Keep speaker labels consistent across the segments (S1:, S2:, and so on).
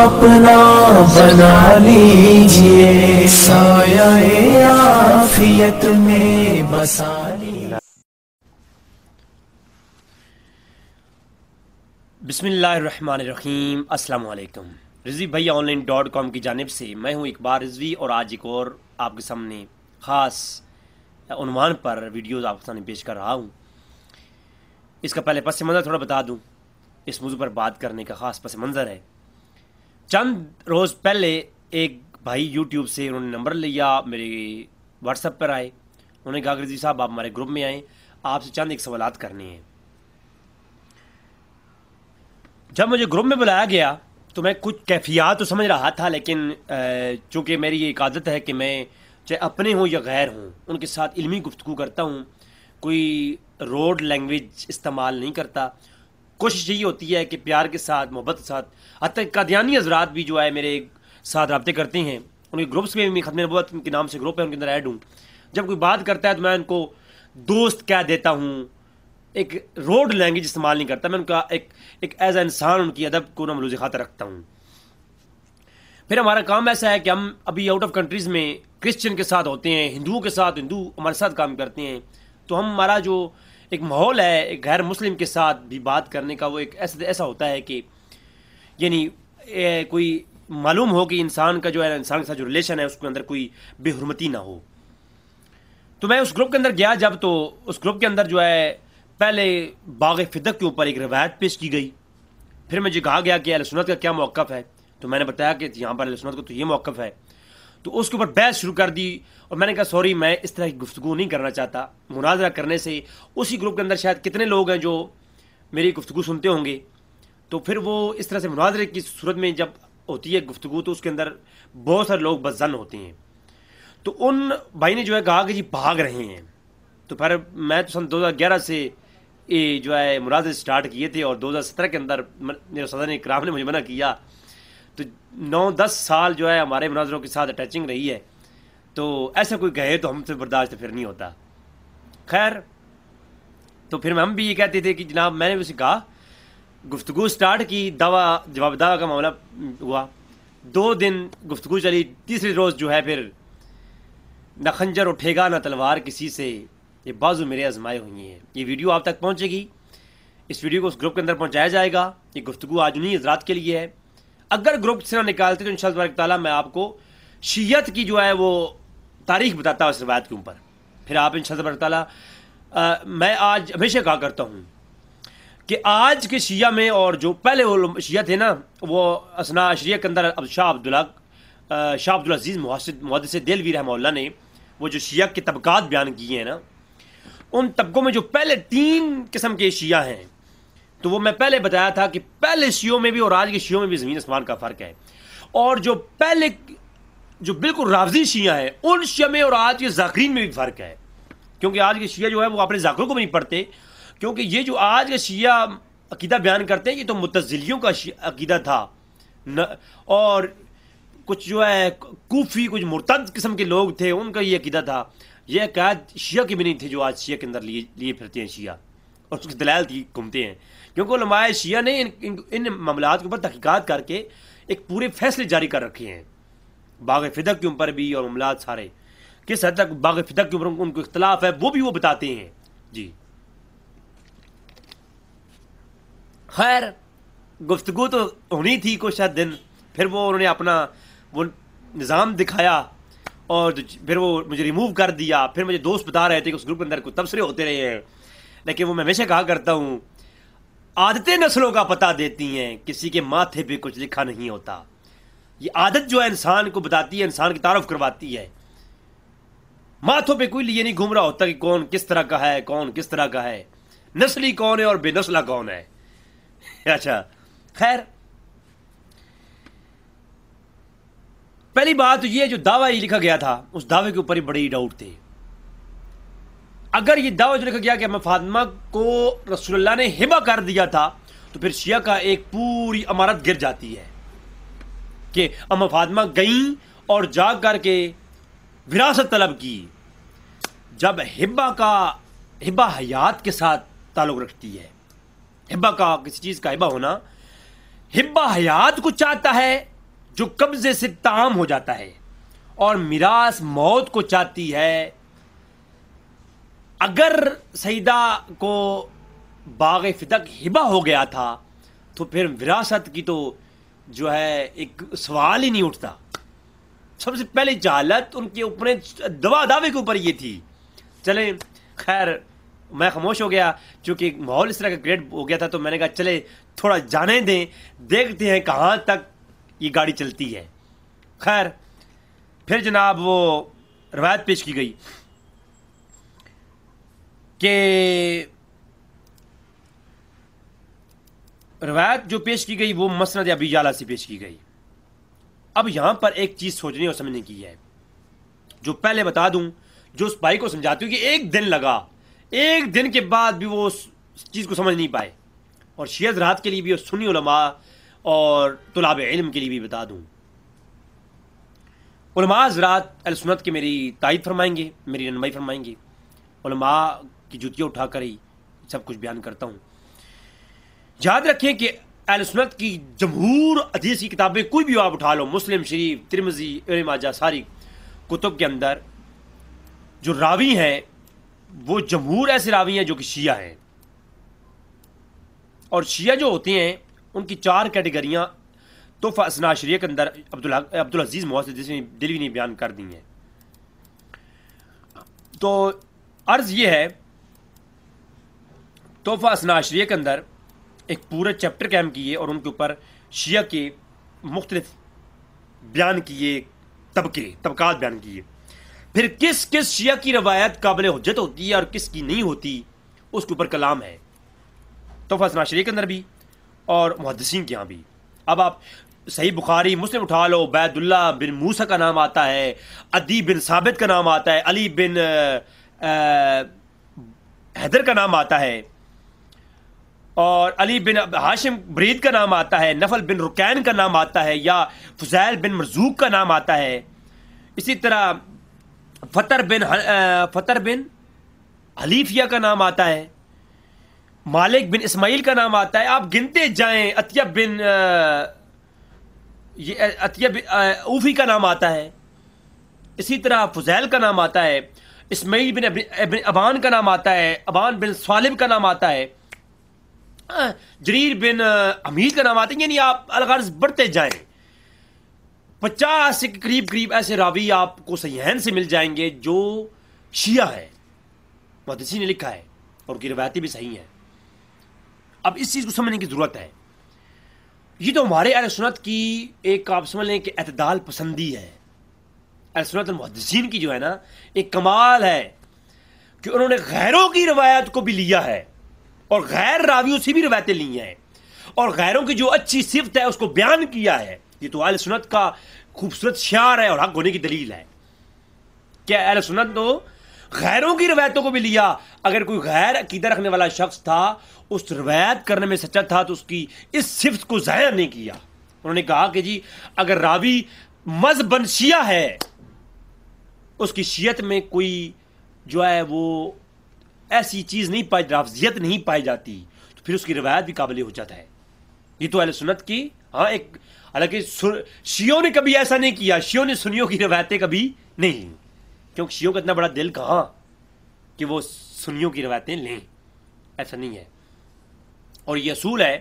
S1: اپنا بنا لیجئے، سایہ عافیت میں بسا لیجئے۔
S2: بسم اللہ الرحمن الرحیم۔ السلام علیکم۔ رضوی بھائی آن لائن .com کی جانب سے میں ہوں اقبال رضوی، اور آج ایک اور آپ کے سامنے خاص عنوان پر ویڈیوز آپ کے سامنے پیش کر رہا ہوں۔ اس کا پہلے پس منظر تھوڑا بتا دوں۔ اس موضوع پر بات کرنے کا خاص پس منظر ہے، چند روز پہلے ایک بھائی یوٹیوب سے انہوں نے نمبر لیا، میرے واٹس ایپ پر آئے، انہوں نے کہا کہ رضوی صاحب آپ ہمارے گروپ میں آئیں، آپ سے چند ایک سوالات کرنے ہیں۔ جب مجھے گروپ میں بلایا گیا تو میں کچھ کیفیات تو سمجھ رہا تھا، لیکن چونکہ میری یہ ایک عادت ہے کہ میں چاہے اپنے ہوں یا غیر ہوں ان کے ساتھ علمی گفتگو کرتا ہوں، کوئی روڈ لینگویج استعمال نہیں کرتا۔ کوشش یہی ہوتی ہے کہ پیار کے ساتھ، محبت کے ساتھ، حتیٰ قادیانی حضرات بھی جو ہے میرے ساتھ رابطے کرتے ہیں، ان کے گروپس میں بھی ختم نبوت کے نام سے گروپ ہے، ان کے اندر ایڈ ہوں۔ جب کوئی بات کرتا ہے تو میں ان کو دوست کہہ دیتا ہوں، ایک روڈ لینگویج استعمال نہیں کرتا، میں ان کا ایک ایز اے انسان ان کی ادب کو ملوز خاطر رکھتا ہوں۔ پھر ہمارا کام ایسا ہے کہ ہم ابھی آؤٹ آف کنٹریز میں کرسچن کے ساتھ ہوتے ہیں، ہندوؤں کے ساتھ، ہندو ہمارے ساتھ کام کرتے ہیں، تو ہمارا جو ایک ماحول ہے ایک غیر مسلم کے ساتھ بھی بات کرنے کا، وہ ایک ایسا ہوتا ہے کہ یعنی کوئی معلوم ہو کہ انسان کا جو ہے انسان کے ساتھ جو ریلیشن ہے اس کے اندر کوئی بے حرمتی نہ ہو۔ تو میں اس گروپ کے اندر گیا جب، تو اس گروپ کے اندر جو ہے پہلے باغ فدق کے اوپر ایک روایت پیش کی گئی، پھر مجھے کہا گیا کہ اہل سنت کا کیا موقف ہے، تو میں نے بتایا کہ یہاں پر اہل سنت کو تو یہ موقف ہے، تو اس کے اوپر بحث شروع کر دی، اور میں نے کہا سوری میں اس طرح کی گفتگو نہیں کرنا چاہتا۔ مناظرہ کرنے سے اسی گروپ کے اندر شاید کتنے لوگ ہیں جو میری گفتگو سنتے ہوں گے، تو پھر وہ اس طرح سے مناظرے کی صورت میں جب ہوتی ہے گفتگو تو اس کے اندر بہت سارے لوگ بدظن ہوتے ہیں۔ تو ان بھائی نے جو ہے کہا کہ جی بھاگ رہے ہیں، تو پھر میں تو سن 2011 سے یہ جو ہے مناظرے سٹارٹ کیے تھے، اور 2017 کے اندر میرے صدر اکرام نے مجھے منع کیا، تو 9-10 سال جو ہے ہمارے مناظروں کے ساتھ اٹیچنگ رہی ہے، تو ایسا کوئی کہے تو ہم سے برداشت پھر نہیں ہوتا۔ خیر، تو پھر ہم بھی یہ کہتے تھے کہ جناب میں نے اسے کہا، گفتگو سٹارٹ کی، دعویٰ جواب دعویٰ کا معاملہ ہوا، 2 دن گفتگو چلی، تیسرے روز جو ہے پھر نہ خنجر اٹھے گا نہ تلوار کسی سے، یہ بازو میرے آزمائے ہوئی ہیں۔ یہ ویڈیو آپ تک پہنچے گی، اس ویڈیو کو اس گروپ کے اندر پہنچایا جائے گا۔ یہ گفتگو آج انہیں حضرات کے لیے ہے۔ اگر گروپ سے نہ نکالتے تو انشاءاللہ تبارک تعالیٰ میں آپ کو شیعت کی جو ہے وہ تاریخ بتاتا ہوں اس روایت کے اوپر، پھر آپ انشاءاللہ تبارک تعالیٰ میں آج ہمیشہ کہا کرتا ہوں کہ آج کے شیعہ میں اور جو پہلے وہ شیعہ تھے نا، وہ اثنا عشریہ کے اندر شاہ عبدالعزیز محدث دہلوی رحمہ اللہ نے وہ جو شیعہ کے طبقات بیان کیے ہیں نا، ان طبقوں میں جو پہلے 3 قسم کے شیعہ ہیں، تو وہ میں پہلے بتایا تھا کہ پہلے شیعوں میں بھی اور آج کے شیعوں میں بھی زمین آسمان کا فرق ہے، اور جو پہلے جو بالکل رافضی شیعہ ہیں ان شیعہ میں اور آج کے ذاکرین میں بھی فرق ہے، کیونکہ آج کے شیعہ جو ہے وہ اپنے ذاکروں کو بھی نہیں پڑھتے، کیونکہ یہ جو آج کے شیعہ عقیدہ بیان کرتے ہیں یہ تو متزلیوں کا عقیدہ تھا، اور کچھ جو ہے کوفی کچھ مرتد قسم کے لوگ تھے ان کا یہ عقیدہ تھا۔ یہ عقائد شیعہ کے بھی نہیں تھے جو آج شیعہ کے اندر لیے پھرتے ہیں شیعہ، اور اس کی دلائل گھومتے ہیں، کیونکہ علماء شیعہ نے ان معاملات کے اوپر تحقیقات کر کے ایک پورے فیصلے جاری کر رکھے ہیں، باغ فدق کے اوپر بھی، اور معاملات سارے کس حد تک باغ فدق کے اوپر ان کو اختلاف ہے وہ بھی وہ بتاتے ہیں۔ جی خیر، گفتگو تو ہونی تھی کچھ دن، پھر وہ انہوں نے اپنا وہ نظام دکھایا، اور پھر وہ مجھے ریموو کر دیا۔ پھر مجھے دوست بتا رہے تھے کہ اس گروپ کے اندر کوئی تبصرے ہوتے رہے ہیں، لیکن وہ میں ہمیشہ کہا کرتا ہوں عادتیں نسلوں کا پتہ دیتی ہیں، کسی کے ماتھے پہ کچھ لکھا نہیں ہوتا۔ یہ عادت جو ہے انسان کو بتاتی ہے، انسان کی تعارف کرواتی ہے، ماتھوں پہ کوئی لیے نہیں گھوم رہا ہوتا کہ کون کس طرح کا ہے، کون کس طرح کا ہے، نسلی کون ہے اور بے نسلہ کون ہے۔ اچھا خیر، پہلی بات یہ جو دعویٰ یہ لکھا گیا تھا اس دعوے کے اوپر ہی بڑے ڈاؤٹ تھے۔ اگر یہ دعویٰ جو لکھا گیا کہ اما فاطمہ کو رسول اللہ نے ہبہ کر دیا تھا تو پھر شیعہ کا ایک پوری عمارت گر جاتی ہے کہ اما فاطمہ گئیں اور جا کر کے وراثت طلب کی، جب ہبہ حیات کے ساتھ تعلق رکھتی ہے، ہبہ کا کسی چیز کا ہبہ ہونا ہبہ حیات کو چاہتا ہے جو قبضے سے تعام ہو جاتا ہے اور میراث موت کو چاہتی ہے. اگر سیدہ کو باغ فدق ہبہ ہو گیا تھا تو پھر وراثت کی تو جو ہے ایک سوال ہی نہیں اٹھتا. سب سے پہلی جہالت ان کے اوپر دعوے کے اوپر یہ تھی. چلیں خیر میں خاموش ہو گیا چونکہ ماحول اس طرح کا کریٹ ہو گیا تھا، تو میں نے کہا چلے تھوڑا جانے دیں، دیکھتے ہیں کہاں تک یہ گاڑی چلتی ہے. خیر پھر جناب وہ روایت پیش کی گئی کہ روایت جو پیش کی گئی وہ مسند ابی یعلا سے پیش کی گئی. اب یہاں پر ایک چیز سوچنے اور سمجھنے کی ہے، جو پہلے بتا دوں، جو اس بھائی کو سمجھاتی ہوں کہ ایک دن لگا، ایک دن کے بعد بھی وہ اس چیز کو سمجھ نہیں پائے. اور شیعہ حضرات کے لیے بھی اور سنی علماء اور طلاب علم کے لیے بھی بتا دوں، علماء حضرات اہل سنت کے میری تائید فرمائیں گے، میری رہنمائی فرمائیں گے. علماء کی جوتیاں اٹھا کر ہی سب کچھ بیان کرتا ہوں. یاد رکھیں کہ اہل سنت کی جمہور حدیث کی کتابیں کوئی بھی آپ اٹھا لو، مسلم شریف، ترمذی، ابن ماجہ، ساری کتب کے اندر جو راوی ہیں وہ جمہور ایسے راوی ہیں جو کہ شیعہ ہیں. اور شیعہ جو ہوتے ہیں ان کی 4 کیٹیگریاں تحفہ اثنا عشریہ کے اندر عبدالعزیز محدث دہلوی نے بیان کر دی ہیں. تو عرض یہ ہے، تحفہ اثنا عشریہ کے اندر ایک پورا چیپٹر قائم کیے اور ان کے اوپر شیعہ کے مختلف بیان کیے، طبقات بیان کیے. پھر کس کس شیعہ کی روایت قابل حجت ہوتی ہے اور کس کی نہیں ہوتی اس کے اوپر کلام ہے، تحفہ اثنا عشریہ کے اندر بھی اور محدثین کے یہاں بھی. اب آپ صحیح بخاری مسلم اٹھا لو، عبید اللہ بن موسیٰ کا نام آتا ہے، عدی بن ثابت کا نام آتا ہے، علی بن حیدر کا نام آتا ہے، اور علی بن ہاشم برید کا نام آتا ہے، نفل بن رکین کا نام آتا ہے، یا فضیل بن مرزوق کا نام آتا ہے. اسی طرح فطر بن حلیفیہ کا نام آتا ہے، مالک بن اسماعیل کا نام آتا ہے. آپ گنتے جائیں، عطیہ اوفی کا نام آتا ہے، اسی طرح فضیل کا نام آتا ہے، اسماعیل بن ابن ابان کا نام آتا ہے، ابان بن سوالب کا نام آتا ہے، جریر بن حمید کا نام آتا ہے. یعنی آپ الغرض بڑھتے جائیں، 50 کے قریب ایسے راوی آپ کو صحیحین سے مل جائیں گے جو شیعہ ہے. محدثین نے لکھا ہے اور ان کی روایتیں بھی صحیح ہیں. اب اس چیز کو سمجھنے کی ضرورت ہے. یہ تو ہمارے اہل سنت کی ایک آپ سمجھ لیں کہ اعتدال پسندی ہے. اہل سنت المحدثین کی جو ہے نا ایک کمال ہے کہ انہوں نے غیروں کی روایت کو بھی لیا ہے اور غیر راویوں سے بھی روایتیں لی ہیں اور غیروں کی جو اچھی صفت ہے اس کو بیان کیا ہے. یہ تو اہل سنت کا خوبصورت شعار ہے اور حق ہونے کی دلیل ہے. کیا اہل سنت تو غیروں کی روایتوں کو بھی لیا. اگر کوئی غیر عقیدہ رکھنے والا شخص تھا، اس روایت کرنے میں سچا تھا، تو اس کی اس صفت کو ظاہر نہیں کیا. انہوں نے کہا کہ جی اگر راوی مذہباً شیعہ ہے، اس کی شیعت میں کوئی جو ہے وہ ایسی چیز نہیں پائی، رافضیت نہیں پائی جاتی، تو پھر اس کی روایت بھی قابل حجت ہے. یہ تو اہل سنت کی ایک، حالانکہ شیعوں نے کبھی ایسا نہیں کیا. شیعوں نے سنیوں کی روایتیں کبھی نہیں لیں، کیونکہ شیعوں کا اتنا بڑا دل کہاں کہ وہ سنیوں کی روایتیں لیں. ایسا نہیں ہے. اور یہ اصول ہے.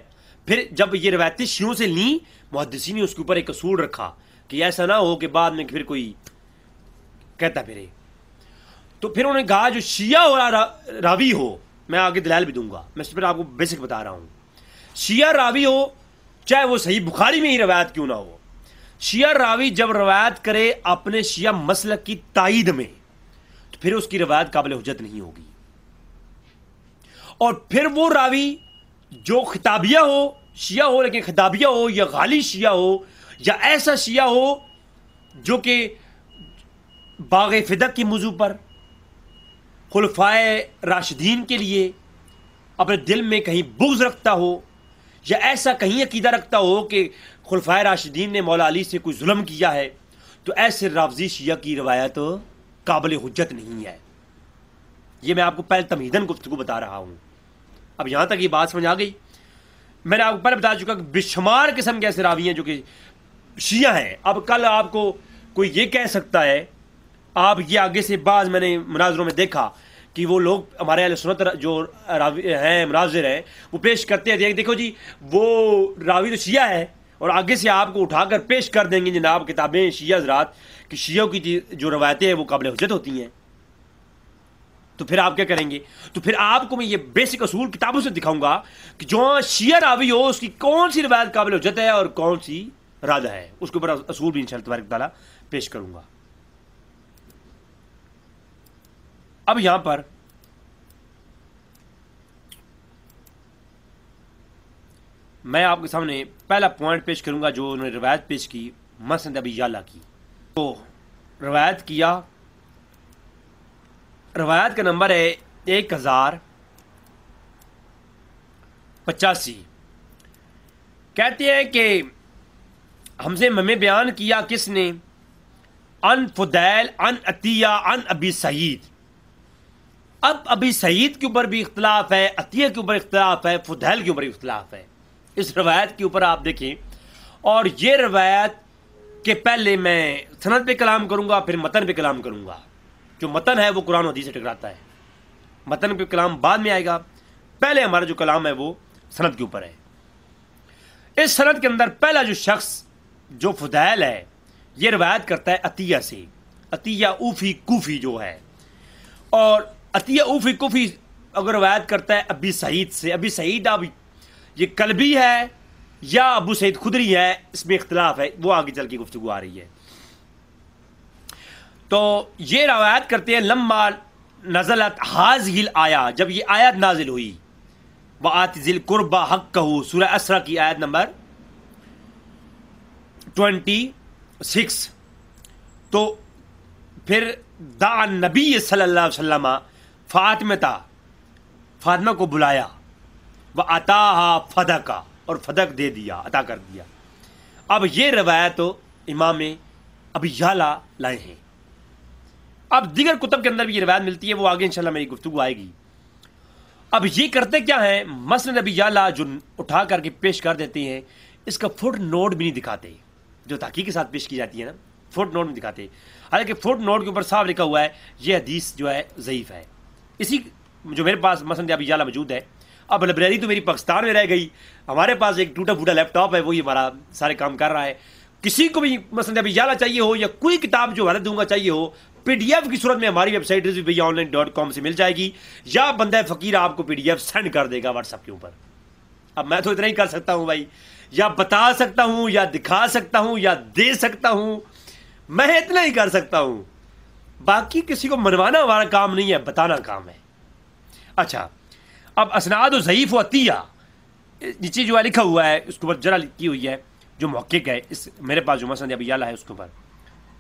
S2: پھر جب یہ روایتیں شیعوں سے لیں، محدثین نے اس کے اوپر ایک اصول رکھا کہ ایسا نہ ہو کہ بعد میں پھر کوئی کہتا پھرے. تو پھر انہوں نے کہا جو شیعہ ہو راوی ہو، میں آگے دلائل بھی دوں گا، میں اس پر آپ کو بیسک بتا رہا ہوں. شیعہ راوی ہو چاہے وہ صحیح بخاری میں ہی روایت کیوں نہ ہو، شیعہ راوی جب روایت کرے اپنے شیعہ مسلک کی تائید میں، تو پھر اس کی روایت قابل حجت نہیں ہوگی. اور پھر وہ راوی جو خطابیہ ہو، شیعہ ہو لیکن خطابیہ ہو، یا غالی شیعہ ہو، یا ایسا شیعہ ہو جو کہ باغ فدق کے موضوع پر خلفائے راشدین کے لیے اپنے دل میں کہیں بغض رکھتا ہو، یا ایسا کہیں عقیدہ رکھتا ہو کہ خلفائے راشدین نے مولا علی سے کوئی ظلم کیا ہے، تو ایسے رافضی شیعہ کی روایت قابل حجت نہیں ہے. یہ میں آپ کو پہلے تمہیداً گفتگو بتا رہا ہوں. اب یہاں تک یہ بات سمجھ آ گئی. میں نے آپ کو پہلے بتا چکا کہ بے شمار قسم کے ایسے راوی ہیں جو کہ شیعہ ہیں. اب کل آپ کو کوئی یہ کہہ سکتا ہے، آپ یہ آگے سے بعض میں نے مناظروں میں دیکھا کہ وہ لوگ ہمارے اہل سنت جو راوی ہیں، مناظر ہیں، وہ پیش کرتے ہیں دیکھو جی وہ راوی تو شیعہ ہے، اور آگے سے آپ کو اٹھا کر پیش کر دیں گے جناب کتابیں شیعہ حضرات کہ شیعوں کی جو روایتیں ہیں وہ قابل حجت ہوتی ہیں. تو پھر آپ کیا کریں گے؟ تو پھر آپ کو میں یہ بیسک اصول کتابوں سے دکھاؤں گا کہ جو شیعہ راوی ہو اس کی کون سی روایت قابل حجت ہے اور کون سی رد ہے، اس کے اوپر اصول بھی انشاءاللہ تبارک تعالیٰ پیش کروں گا. اب یہاں پر میں آپ کے سامنے پہلا پوائنٹ پیش کروں گا جو انہوں نے روایت پیش کی مسند ابی یعلا کی. تو روایت کیا، روایت کا نمبر ہے 1085. کہتے ہیں کہ ہم سے ہمیں بیان کیا کس نے؟ ان فضیل ان عطیہ ان ابی سعید. اب ابی سعید کے اوپر بھی اختلاف ہے، عطیہ کے اوپر اختلاف ہے، فضیل کے اوپر بھی اختلاف ہے. اس روایت کے اوپر آپ دیکھیں، اور یہ روایت کے پہلے میں سند پہ کلام کروں گا، پھر متن پہ کلام کروں گا. جو متن ہے وہ قرآن و حدیث سے ٹکراتا ہے، متن پہ کلام بعد میں آئے گا. پہلے ہمارا جو کلام ہے وہ سند کے اوپر ہے. اس سند کے اندر پہلا جو شخص جو فضیل ہے یہ روایت کرتا ہے عطیہ سے، عطیہ اوفی کوفی جو ہے. اور عطیہ اوفی کوفی اگر روایت کرتا ہے ابی سعید سے. ابی سعید اب یہ کلبی ہے یا ابو سعید خدری ہے، اس میں اختلاف ہے، وہ آگے چل کے گفتگو آ رہی ہے. تو یہ روایت کرتے ہیں لما نزلت ہذہ الآیہ، جب یہ آیت نازل ہوئی، وآت ذی القربى حقہ، سورہ اسرا کی آیت نمبر 26. تو پھر دعا نبی صلی اللہ علیہ وسلم فاطمہ کو بلایا، وَأَتَاهَا فَدَقَ، اور فدق دے دیا، عطا کر دیا. اب یہ روایت امام ابی یعلا لائے ہیں. اب دیگر کتب کے اندر بھی یہ روایت ملتی ہے، وہ آگے انشاءاللہ میری گفتگو آئے گی. اب یہ کرتے کیا ہیں؟ مسند ابی یعلا جو اٹھا کر کے پیش کر دیتے ہیں، اس کا فٹ نوٹ بھی نہیں دکھاتے، جو تحقیق کے ساتھ پیش کی جاتی ہے نا، فٹ نوٹ نہیں دکھاتے. حالانکہ فٹ نوٹ کے اوپر صاف لکھا ہوا ہے یہ حدیث جو ہے ضعیف ہے. اسی جو میرے پاس مسند ابی یعلا موجود ہے، اب لائبریری تو میری پاکستان میں رہ گئی، ہمارے پاس ایک ٹوٹا پھوٹا لیپ ٹاپ ہے، وہی ہمارا سارے کام کر رہا ہے. کسی کو بھی مسند ابی یعلا چاہیے ہو یا کوئی کتاب جو حوالہ دوں گا چاہیے ہو، پی ڈی ایف کی صورت میں ہماری ویب سائٹ rizvibhaiyaonline.com سے مل جائے گی، یا بندہ فقیر آپ کو پی ڈی ایف سینڈ کر دے گا واٹس ایپ کے اوپر. اب میں تو اتنا ہی کر سکتا ہوں بھائی، یا بتا سکتا ہوں یا دکھا سکتا ہوں یا دے سکتا ہوں، میں اتنا ہی کر سکتا ہوں. باقی کسی کو منوانا ہمارا کام نہیں ہے، بتانا کام ہے. اچھا، اب اسناد و ضعیف و عطیہ نیچے جو ہے لکھا ہوا ہے، اس کے اوپر جرا کی ہوئی ہے جو محقق ہے، اس میرے پاس جو مسند ابی یعلا ہے اس کے اوپر.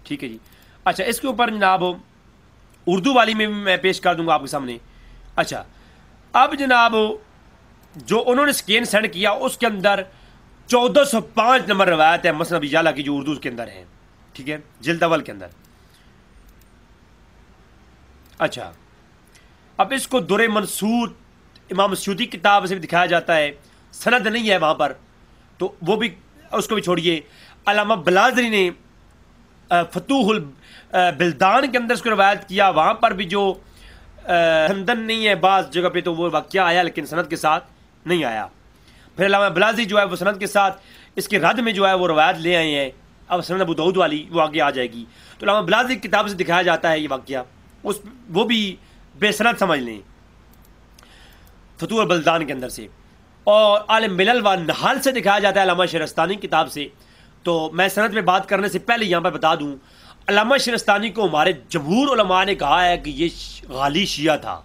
S2: ٹھیک ہے جی. اچھا، اس کے اوپر جناب اردو والی میں بھی میں پیش کر دوں گا آپ کے سامنے. اچھا، اب جناب جو انہوں نے اسکین سینڈ کیا اس کے اندر 1405 نمبر روایت ہے مسند ابی یعلا کی، جو اردو کے اندر ہے. ٹھیک ہے، جلد اول کے اندر. اچھا، اب اس کو در منصور امام سیوطی کتاب سے بھی دکھایا جاتا ہے، سند نہیں ہے وہاں پر، تو وہ بھی اس کو بھی چھوڑیے. علامہ بلازری نے فتوح البلدان کے اندر اس کو روایت کیا، وہاں پر بھی جو سندن نہیں ہے، بعض جگہ پہ تو وہ واقعہ آیا لیکن سند کے ساتھ نہیں آیا. پھر علامہ بلازری جو ہے وہ سند کے ساتھ اس کے رد میں جو ہے وہ روایت لے آئے ہیں. اب سند ابو داؤد والی وہ آگے آ جائے گی. تو علامہ بلازری کی کتاب سے دکھایا جاتا ہے یہ واقعہ، وہ بھی بے سند سمجھ لیں فتوح البلدان کے اندر سے. اور عالم ملل و نحال سے دکھایا جاتا ہے علامہ شہرستانی کتاب سے. تو میں سند میں بات کرنے سے پہلے یہاں پر بتا دوں، علامہ شہرستانی کو ہمارے جمہور علماء نے کہا ہے کہ یہ غالی شیعہ تھا،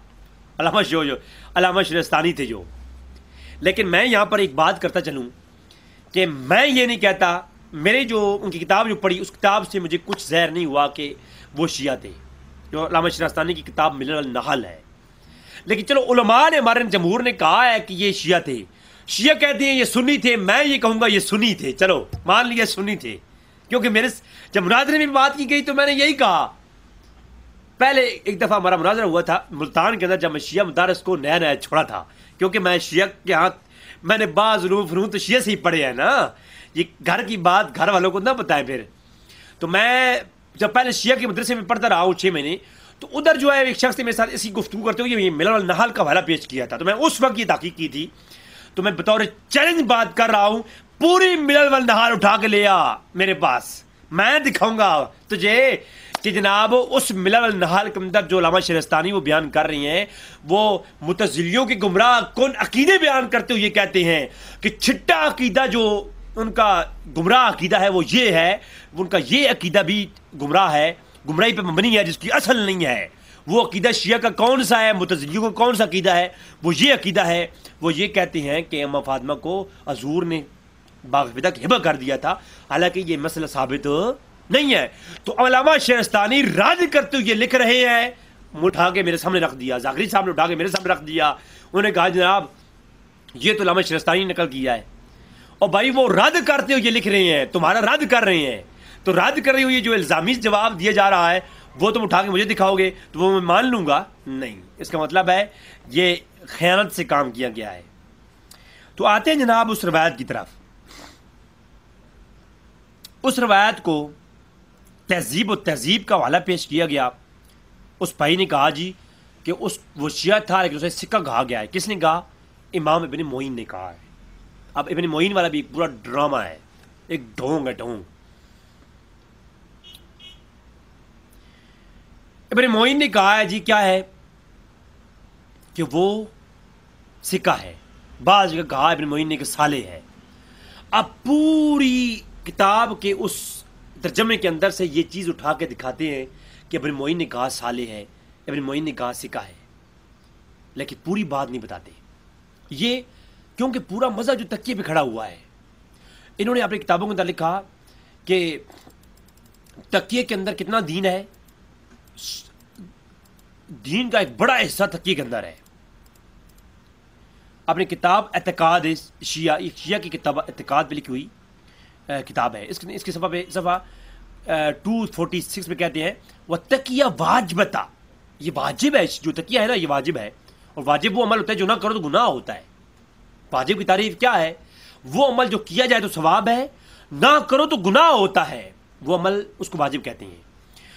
S2: علامہ شہرستانی تھے جو. لیکن میں یہاں پر ایک بات کرتا چلوں کہ میں یہ نہیں کہتا، میرے جو ان کی کتاب جو پڑھی اس کتاب سے مجھے کچھ ظاہر نہیں ہوا کہ وہ شیعہ تھے، جو علامہ شہرستانی کی کتاب ملل النحل ہے. لیکن چلو علماء نے ہمارے جمہور نے کہا ہے کہ یہ شیعہ تھے. شیعہ کہتے ہیں یہ سنی تھے، میں یہ کہوں گا یہ سنی تھے. چلو مان لیا سنی تھے، کیونکہ میرے جب مناظرے میں بات کی گئی تو میں نے یہی کہا. پہلے ایک دفعہ ہمارا مناظرہ ہوا تھا ملتان کے اندر، جب میں شیعہ مدارس کو نیا نیا چھوڑا تھا، کیونکہ میں شیعہ کے ہاں میں نے بعض علوم فنون تو شیعہ سے ہی پڑھے ہیں نا، یہ گھر کی بات گھر والوں کو نہ بتائیں پھر. تو میں جب پہلے شیعہ کے مدرسے میں پڑھتا رہا ہوں 6 مہینے، تو ادھر جو ہے ایک شخص نے میرے ساتھ اسی گفتگو کرتے ہوئے یہ ملل والنہار کا حوالہ پیش کیا تھا. تو میں اس وقت یہ تحقیق کی تھی، تو میں بطور چیلنج بات کر رہا ہوں، پوری ملل والنہار اٹھا کے لے آ میرے پاس، میں دکھاؤں گا تجھے کہ جناب اس ملل والنہار کے اندر جو علامہ شہرستانی وہ بیان کر رہی ہیں، وہ معتزلیوں کے گمراہ کن عقیدے بیان کرتے ہوئے یہ کہتے ہیں کہ چھٹا عقیدہ جو ان کا گمراہ عقیدہ ہے وہ یہ ہے، ان کا یہ عقیدہ بھی گمراہ ہے، گمراہی پہ مبنی ہے جس کی اصل نہیں ہے. وہ عقیدہ شیعہ کا کون سا ہے، معتزلیوں کا کون سا عقیدہ ہے؟ وہ یہ عقیدہ ہے، وہ یہ کہتے ہیں کہ اماں فاطمہ کو حضور نے باغ فدا ہبہ کر دیا تھا، حالانکہ یہ مسئلہ ثابت نہیں ہے. تو علامہ شہرستانی رد کرتے ہوئے لکھ رہے ہیں، اٹھا کے میرے سامنے رکھ دیا، زاغری صاحب نے اٹھا کے میرے سامنے رکھ دیا. انہوں نے کہا جناب یہ تو علامہ شہرستانی نے نقل کیا ہے، اور بھائی وہ رد کرتے ہوئے لکھ رہے ہیں، تمہارا رد کر رہے ہیں. تو رد کر رہی ہوئی جو الزامی جواب دیا جا رہا ہے وہ تم اٹھا کے مجھے دکھاؤ گے تو وہ میں مان لوں گا؟ نہیں. اس کا مطلب ہے یہ خیانت سے کام کیا گیا ہے. تو آتے ہیں جناب اس روایت کی طرف. اس روایت کو تہذیب و تہذیب کا حوالہ پیش کیا گیا. اس بھائی نے کہا جی کہ وہ شیعہ تھا لیکن اسے سکہ کہا گیا ہے. کس نے کہا؟ امام ابن معین نے کہا ہے. اب ابن معین والا بھی پورا ڈرامہ ہے، ایک ڈھونگ ہے ڈھونگ. ابن معین نے کہا ہے جی کیا ہے کہ وہ سکہ ہے. بعض جگہ کہا ابن معین نے کہ صالح ہے. اب پوری کتاب کے اس ترجمے کے اندر سے یہ چیز اٹھا کے دکھاتے ہیں کہ ابن معین نے کہا صالح ہے، ابن معین نے کہا سکہ ہے، لیکن پوری بات نہیں بتاتے. یہ کیونکہ پورا مزہ جو تکیے پہ کھڑا ہوا ہے. انہوں نے اپنی کتابوں کے اندر لکھا کہ تکیے کے اندر کتنا دین ہے، دین کا ایک بڑا حصہ تکیے کے اندر ہے. اپنی کتاب اعتقاد شیعہ، شیعہ کی کتاب اعتقاد پہ لکھی ہوئی کتاب ہے. اس کے صفحہ 246 میں کہتے ہیں وہ تکیہ واجبتا، یہ واجب ہے، جو تکیہ ہے نا یہ واجب ہے. اور واجب وہ عمل ہوتا ہے جو نہ کرو تو گناہ ہوتا ہے. واجب کی تعریف کیا ہے؟ وہ عمل جو کیا جائے تو ثواب ہے، نہ کرو تو گناہ ہوتا ہے، وہ عمل اس کو واجب کہتے ہیں.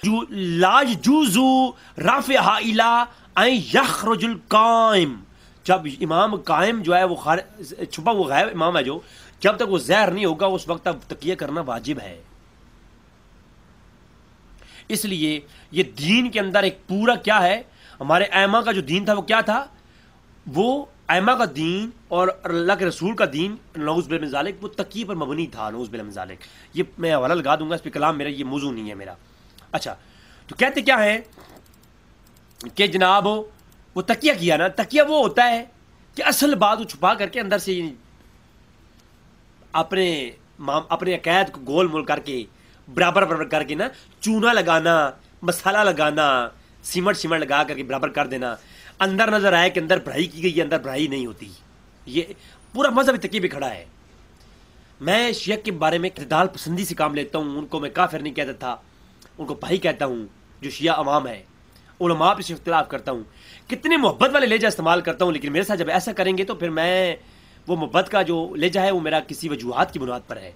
S2: جو لا يجوز رافعها الى ان يخرج القائم، جب امام قائم جو ہے وہ چھپا وہ غائب امام ہے، جو جب تک وہ زہر نہیں ہوگا اس وقت تک تقیہ کرنا واجب ہے. اس لیے یہ دین کے اندر ایک پورا کیا ہے، ہمارے ائمہ کا جو دین تھا وہ کیا تھا؟ وہ ائمہ کا دین اور اللہ کے رسول کا دین نعوذ باللہ من ذالک وہ تقیہ پر مبنی تھا. نعوذ باللہ من ذالک. یہ میں حوالہ لگا دوں گا، اس پہ کلام میرا یہ موضوع نہیں ہے میرا. اچھا تو کہتے کیا ہے کہ جناب وہ تقیہ کیا نا، تقیہ وہ ہوتا ہے کہ اصل بات وہ چھپا کر کے اندر سے اپنے عقائد کو گول مول کر کے برابر کر کے نا چونا لگانا، مسالہ لگانا، سیمنٹ لگا کر کے برابر کر دینا. اندر نظر آئے کہ اندر بڑھائی کی گئی ہے، اندر بڑھائی نہیں ہوتی. یہ پورا مذہب تقیہ پہ کھڑا ہے. میں شیعہ کے بارے میں اعتدال پسندی سے کام لیتا ہوں. ان کو میں کافر نہیں کہتا تھا، ان کو بھائی کہتا ہوں جو شیعہ عوام ہے. علماء پہ سے اختلاف کرتا ہوں، کتنے محبت والے لہجہ استعمال کرتا ہوں، لیکن میرے ساتھ جب ایسا کریں گے تو پھر میں وہ محبت کا جو لہجہ ہے وہ میرا کسی وجوہات کی بنیاد پر ہے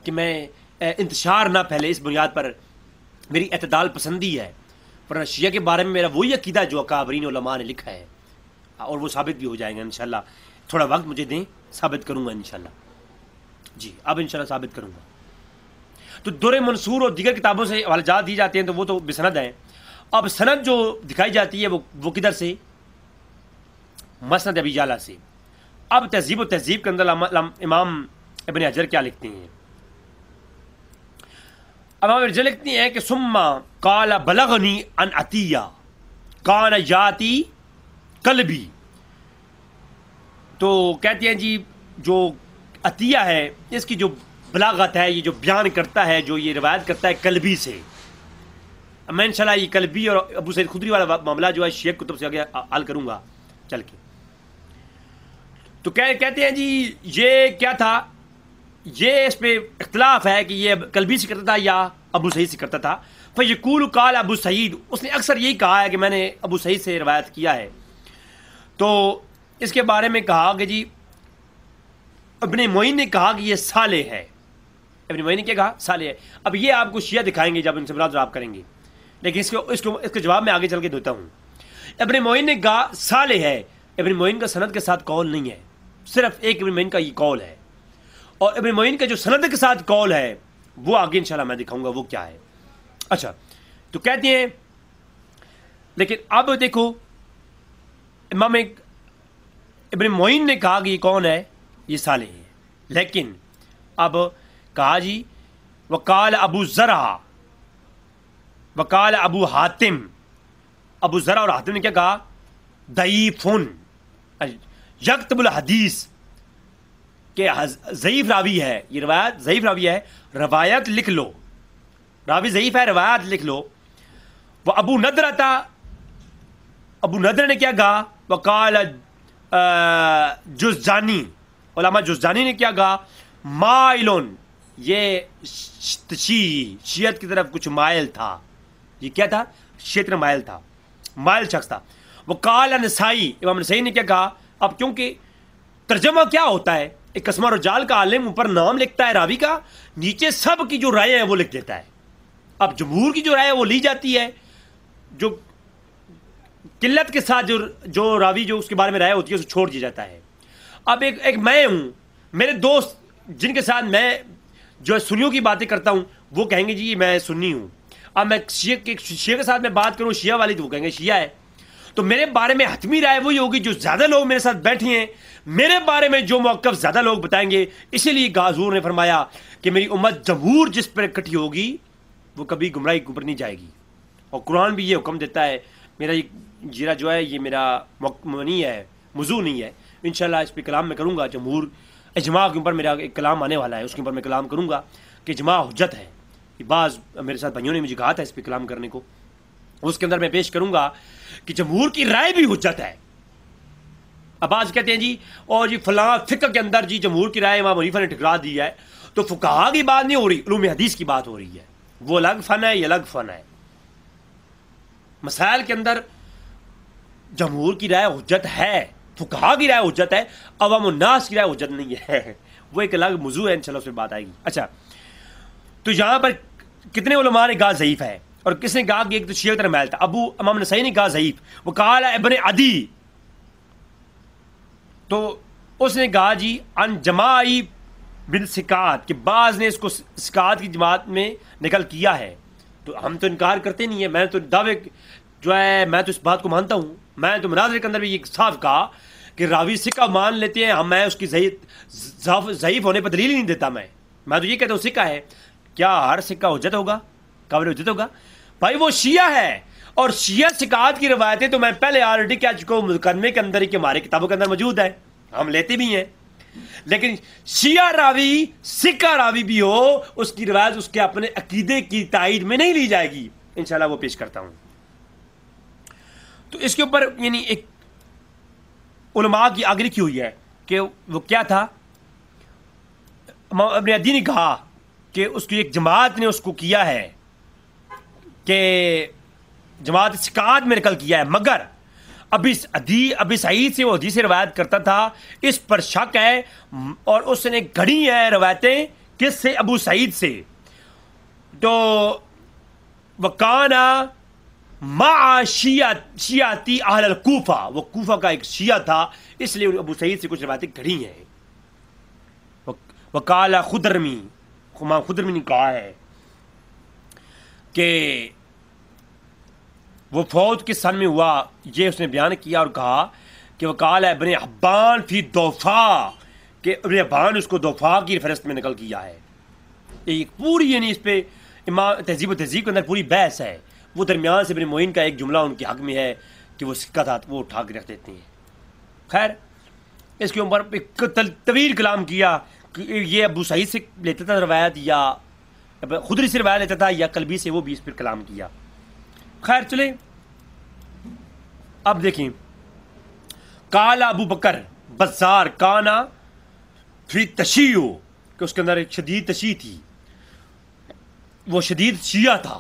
S2: کہ میں انتشار نہ پھیلے، اس بنیاد پر میری اعتدال پسندی ہے. ورنہ شیعہ کے بارے میں میرا وہی عقیدہ جو اکابرین علماء نے لکھا ہے، اور وہ ثابت بھی ہو جائیں گا انشاءاللہ. تھوڑا وقت مجھے دیں، ثابت کروں گا انشاءاللہ. جی اب انشاءاللہ ثابت کروں گا. تو در منصور اور دیگر کتابوں سے حوالہ جات دی جاتے ہیں تو وہ تو بسند ہیں. اب سند جو دکھائی جاتی ہے وہ کدھر سے؟ مسند ابی یعلا سے. اب تہذیب و تہذیب کے اندر امام ابن حجر کیا لکھتے ہیں؟ امام ابن حجر لکھتے ہیں کہ ثم قال بلغنی ان عطیہ کان یاتی قلبی. تو کہتے ہیں جی جو عطیہ ہے اس کی جو بلاغت ہے، یہ جو بیان کرتا ہے، جو یہ روایت کرتا ہے قلبی سے. میں انشاءاللہ یہ قلبی اور ابو سعید خدری والا معاملہ جو ہے شیعہ کتب سے آگے حل کروں گا چل کے. تو کہتے ہیں جی یہ کیا تھا، یہ اس پہ اختلاف ہے کہ یہ قلبی سے کرتا تھا یا ابو سعید سے کرتا تھا. فیقول قال ابو سعید، اس نے اکثر یہی کہا ہے کہ میں نے ابو سعید سے روایت کیا ہے. تو اس کے بارے میں کہا کہ جی ابن معین نے کہا کہ یہ صالح ہے. ابن معین نے کیا کہا؟ صالح ہے. اب یہ آپ کو شیعہ دکھائیں گے جب ان سے مناظرہ آپ کریں گے، لیکن اس کا جواب میں آگے چل کے دیتا ہوں. ابن معین نے کہا صالح ہے. ابن معین کا سند کے ساتھ قول نہیں ہے، صرف ایک ابن معین کا یہ قول ہے، اور ابن معین کا جو سند کے ساتھ قول ہے وہ آگے انشاءاللہ میں دکھاؤں گا وہ کیا ہے. اچھا، تو کہتے ہیں، لیکن اب دیکھو امام ابن معین نے کہا کہ یہ کون ہے؟ یہ صالح ہے. لیکن اب کہا جی وقال ابو زرع وقال ابو حاتم. ابو زرع اور حاتم نے کیا کہا؟ ضعیفن یکتب الحدیث، کہ ضعیف راوی ہے، یہ روایت ضعیف راوی ہے، روایت لکھ لو. راوی ضعیف ہے، روایت لکھ لو. وہ ابو ندر تھا، ابو ندر نے کیا کہا؟ وقال جزجانی، علامہ جزجانی نے کیا کہا؟ مائلون، یہ شیعت کی طرف کچھ مائل تھا. یہ کیا تھا؟ شیعت میں مائل تھا، مائل شخص تھا. وقال نسائی، امام نسائی نے کیا کہا؟ اب کیونکہ ترجمہ کیا ہوتا ہے، ایک اسماء رجال کا عالم اوپر نام لکھتا ہے راوی کا، نیچے سب کی جو رائے ہیں وہ لکھ دیتا ہے. اب جمہور کی جو رائے ہے وہ لی جاتی ہے، جو قلت کے ساتھ جو راوی جو اس کے بارے میں رائے ہوتی ہے اسے چھوڑ دیا جاتا ہے. اب ایک میں ہوں، میرے دوست جن کے ساتھ میں جو سنیوں کی باتیں کرتا ہوں وہ کہیں گے جی میں سنی ہوں. اب میں شیعہ کے ساتھ میں بات کروں، شیعہ والی، تو وہ کہیں گے شیعہ ہے. تو میرے بارے میں حتمی رائے وہی ہوگی جو زیادہ لوگ میرے ساتھ بیٹھے ہیں، میرے بارے میں جو موقف زیادہ لوگ بتائیں گے. اسی لیے حضور نے فرمایا کہ میری امت جمہور جس پر اکٹھی ہوگی وہ کبھی گمراہی کے اوپر نہیں جائے گی. اور قرآن بھی یہ حکم دیتا ہے. میرا یہ جیرا جو ہے یہ میرا نہیں ہے، موضوع نہیں ہے. انشاءاللہ اس پہ کلام میں کروں گا. جمہور اجماع کے اوپر میرا ایک کلام آنے والا ہے، اس کے اوپر میں کلام کروں گا کہ اجماع حجت ہے. بعض میرے ساتھ بھائیوں نے مجھے کہا تھا اس پہ کلام کرنے کو، اس کے اندر میں پیش کروں گا کہ جمہور کی رائے بھی حجت ہے. اب بعض کہتے ہیں جی اور جی فلاں فقہ کے اندر جی جمہور کی رائے امام حنیفہ نے ٹھکرا دی ہے، تو فقہا کی بات نہیں ہو رہی، علوم حدیث کی بات ہو رہی ہے. وہ الگ فن ہے، یہ الگ فن ہے. مسائل کے اندر جمہور کی رائے حجت ہے، فقہا کی رائے حجت ہے، عوام الناس کی رائے حجت نہیں ہے. وہ ایک الگ موضوع ہے، انشاءاللہ اس پہ بات آئے گی. اچھا، تو یہاں پر کتنے علماء نے کہا ضعیف ہے، اور کس نے کہا کہ ایک تو شیعہ طرح محل تھا؟ امام نسائی نے کہا ضعیف. وہ قال ابن عدی، تو اس نے کہا جی ان جماعی بن سکات، کہ بعض نے اس کو سکات کی جماعت میں نقل کیا ہے. تو ہم تو انکار کرتے نہیں ہیں، میں تو دعوے جو ہے میں تو اس بات کو مانتا ہوں. میں تو مناظرے کے اندر بھی یہ صاف کہا کہ راوی سکہ مان لیتے ہیں، میں اس کی ضعیف ہونے پر دلیل ہی نہیں دیتا. میں تو یہ کہتا ہوں سکہ ہے. کیا ہر سکہ حجت ہوگا؟ قابل حجت ہوگا؟ بھائی وہ شیعہ ہے، اور شیعہ سکات کی روایتیں تو میں پہلے آلریڈی کہہ چکا ہوں مقدمے کے اندر ہی کہ ہماری کتابوں کے اندر موجود ہے، ہم لیتے بھی ہیں. لیکن شیعہ راوی سکہ راوی بھی ہو، اس کی روایت اس کے اپنے عقیدے کی تائید میں نہیں لی جائے گی. انشاءاللہ وہ پیش کرتا ہوں. تو اس کے اوپر یعنی ایک علماء کی آگے لکھی ہوئی ہے کہ وہ کیا تھا. ابن عدی نے کہا کہ اس کی ایک جماعت نے اس کو کیا ہے کہ جماعت سکات میں نقل کیا ہے، مگر ابی سعید سے وہ حدیث روایت کرتا تھا، اس پر شک ہے، اور اس نے گھڑی ہے روایتیں کس سے؟ ابو سعید سے. تو وکانا مع شیعتی اہل الکوفہ، وہ کوفہ کا ایک شیعہ تھا، اس لیے ابو سعید سے کچھ روایتیں گھڑی ہیں. وقال خدرمی، امام خدرمی نے کہا ہے کہ وہ فوت کس سن میں ہوا، یہ اس نے بیان کیا اور کہا کہ وقال ابن حبان فی دوفا، کہ ابن حبان اس کو دوفا کی فہرست میں نقل کیا ہے. ایک پوری یعنی اس پہ امام تہذیب و تہذیب کے اندر پوری بحث ہے. وہ درمیان سے ابن معین کا ایک جملہ ان کے حق میں ہے کہ وہ سکہ تھا، وہ اٹھا کے رکھ دیتے ہیں. خیر، اس کے اوپر ایک طویل کلام کیا کہ یہ ابو سعید سے لیتا تھا روایت یا خدری سے روایت لیتا تھا یا قلبی سے، وہ بھی اس پر کلام کیا. خیر چلیں اب دیکھیں. قال ابو بکر بزار کانا فی تشیع، کہ اس کے اندر ایک شدید تشیع تھی، وہ شدید شیعہ تھا.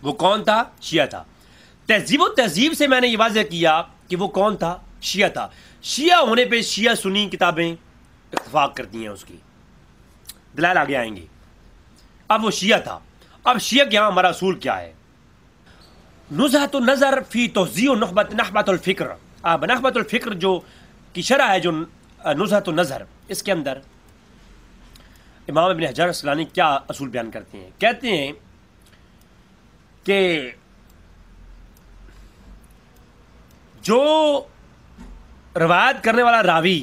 S2: وہ کون تھا؟ شیعہ تھا. تہذیب و تہذیب سے میں نے یہ واضح کیا کہ وہ کون تھا؟ شیعہ تھا. شیعہ ہونے پہ شیعہ سنی کتابیں اتفاق کرتی ہیں، اس کی دلائل آگے آئیں گے. اب وہ شیعہ تھا. اب شیعہ کے یہاں ہمارا اصول کیا ہے؟ نزہۃ النظر فی توضیع نخبۃ الفکر. اب نخبۃ الفکر جو کی شرح ہے، جو نزہۃ النظر، اس کے اندر امام ابن حجر عسقلانی کیا اصول بیان کرتے ہیں؟ کہتے ہیں کہ جو روایت کرنے والا راوی،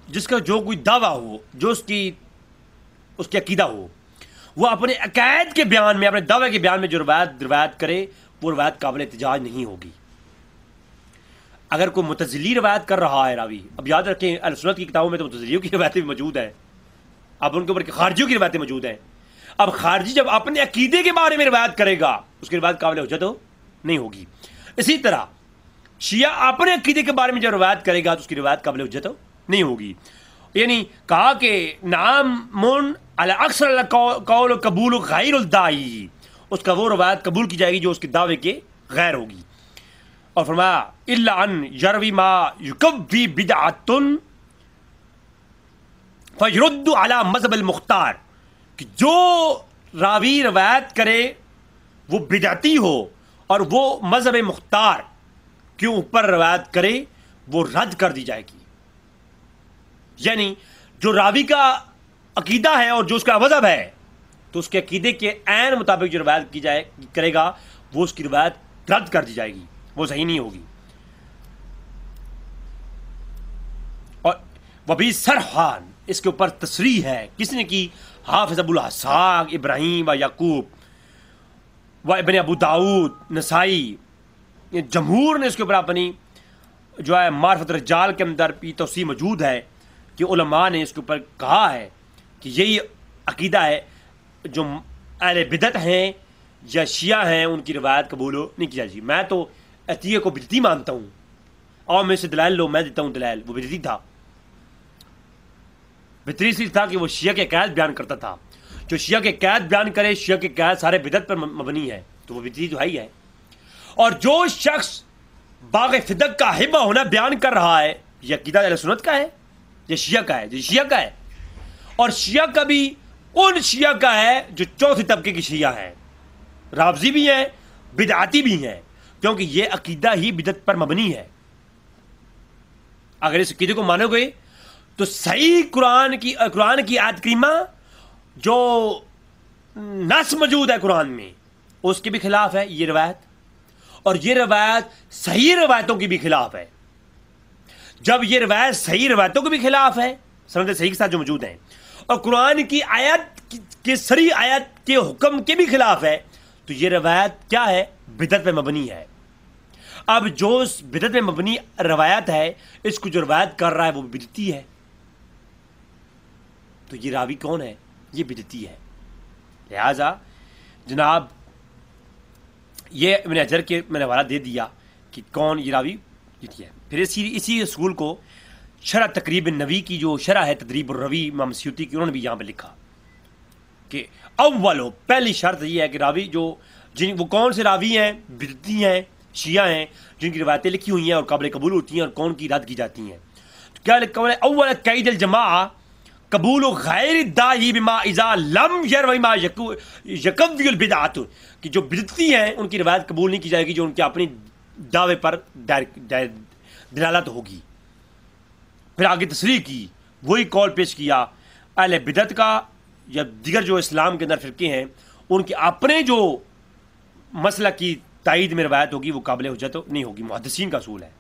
S2: جس کا جو کوئی دعویٰ ہو، جو اس کی عقیدہ ہو، وہ اپنے عقائد کے بیان میں، اپنے دعوے کے بیان میں جو روایت کرے، وہ روایت قابل احتجاج نہیں ہوگی. اگر کوئی متزلی روایت کر رہا ہے راوی، اب یاد رکھیں اہل سنت کی کتابوں میں تو متزلیوں کی روایتیں بھی موجود ہیں، اب ان کے اوپر خارجیوں کی روایتیں موجود ہیں. اب خارجی جب اپنے عقیدے کے بارے میں روایت کرے گا، اس کی روایت قابل حجت نہیں ہوگی. اسی طرح شیعہ اپنے عقیدے کے بارے میں جب روایت کرے گا تو اس کی روایت قابل حجت نہیں ہوگی. یعنی کہا کہ نعم علی اکثر قول قبول غیر الداعی، اس کا وہ روایت قبول کی جائے گی جو اس کے دعوے کے غیر ہوگی. اور فرمایا الا ان یروی ما یکوی بدعۃ فیرد علی مذہب المختار، کہ جو راوی روایت کرے وہ بدعتی ہو اور وہ مذہب مختار کے اوپر روایت کرے، وہ رد کر دی جائے گی. یعنی جو راوی کا عقیدہ ہے اور جو اس کا مذہب ہے، تو اس کے عقیدے کے عین مطابق جو روایت کی جائے کرے گا، وہ اس کی روایت رد کر دی جائے گی، وہ صحیح نہیں ہوگی. اور وبی سرحان، اس کے اوپر تصریح ہے، کس نے کی؟ حافظ ابو الحساق ابراہیم و یعقوب و ابن ابو داؤد نسائی، جمہور نے اس کے اوپر اپنی جو ہے معرفت الرجال کے اندر بھی توسیع موجود ہے کہ علماء نے اس کے اوپر کہا ہے کہ یہی عقیدہ ہے، جو اہل بدعت ہیں یا شیعہ ہیں ان کی روایت قبول نہیں کی جاتی. میں تو عطیہ کو بدعتی مانتا ہوں، اور میں سے دلائل لو، میں دیتا ہوں دلائل. وہ بدعتی تھا، بدعتی اس لیے تھا کہ وہ شیعہ کے عقائد بیان کرتا تھا. جو شیعہ کے عقائد بیان کرے، شیعہ کے عقائد سارے بدعت پر مبنی ہے، تو وہ بدعتی تو ہے ہی ہے. اور جو شخص باغ فدق کا ہبہ ہونا بیان کر رہا ہے، یہ عقیدہ اہل سنت کا ہے یہ شیعہ کا ہے؟ یہ شیعہ کا ہے. اور شیعہ کا بھی ان شیعہ کا ہے جو چوتھے طبقے کی شیعہ ہیں، رافضی بھی ہیں، بدعاتی بھی ہیں، کیونکہ یہ عقیدہ ہی بدعت پر مبنی ہے. اگر اس عقیدے کو مانو گے تو صحیح قرآن کی آیت کریمہ جو نص موجود ہے قرآن میں، اس کے بھی خلاف ہے یہ روایت، اور یہ روایت صحیح روایتوں کی بھی خلاف ہے. جب یہ روایت صحیح روایتوں کے بھی خلاف ہے، سند صحیح کے ساتھ جو موجود ہیں، اور قرآن کی آیت کے صریح آیت کے حکم کے بھی خلاف ہے، تو یہ روایت کیا ہے؟ بدعت پہ مبنی ہے. اب جو بدعت پہ مبنی روایت ہے، اس کو جو روایت کر رہا ہے وہ بدعتی ہے. تو یہ راوی کون ہے؟ یہ بدعتی ہے. لہذا جناب یہ ابن حجر کے میں نے حوالہ دے دیا کہ کون یہ راوی بدعتی ہے. پھر اسی اصول کو شرح تقریب النووی کی جو شرح ہے تدریب الروی امام سیوطی کی، انہوں نے بھی یہاں پہ لکھا کہ اولو، پہلی شرط یہ ہے کہ راوی وہ کون سے راوی ہیں؟ بدعتی ہیں، شیعہ ہیں، جن کی روایتیں لکھی ہوئی ہیں اور قابل قبول ہوتی ہیں، اور کون کی رد کی جاتی ہیں. تو کیا لکھا ہے؟ اول قید الجماعہ قبول غیر الداعی بما اذا لم یروی ما یقوی البدعۃ، کہ جو بدعتی ہیں ان کی روایت قبول نہیں کی جائے گی جو ان کے اپنی دعوے پر دلالت ہوگی. پھر آگے تصریح کی، وہی قول پیش کیا اہل بدعت کا یا دیگر جو اسلام کے اندر فرقے ہیں، ان کے اپنے جو مسئلہ کی تائید میں روایت ہوگی وہ قابل حجت نہیں ہوگی. محدثین کا اصول ہے.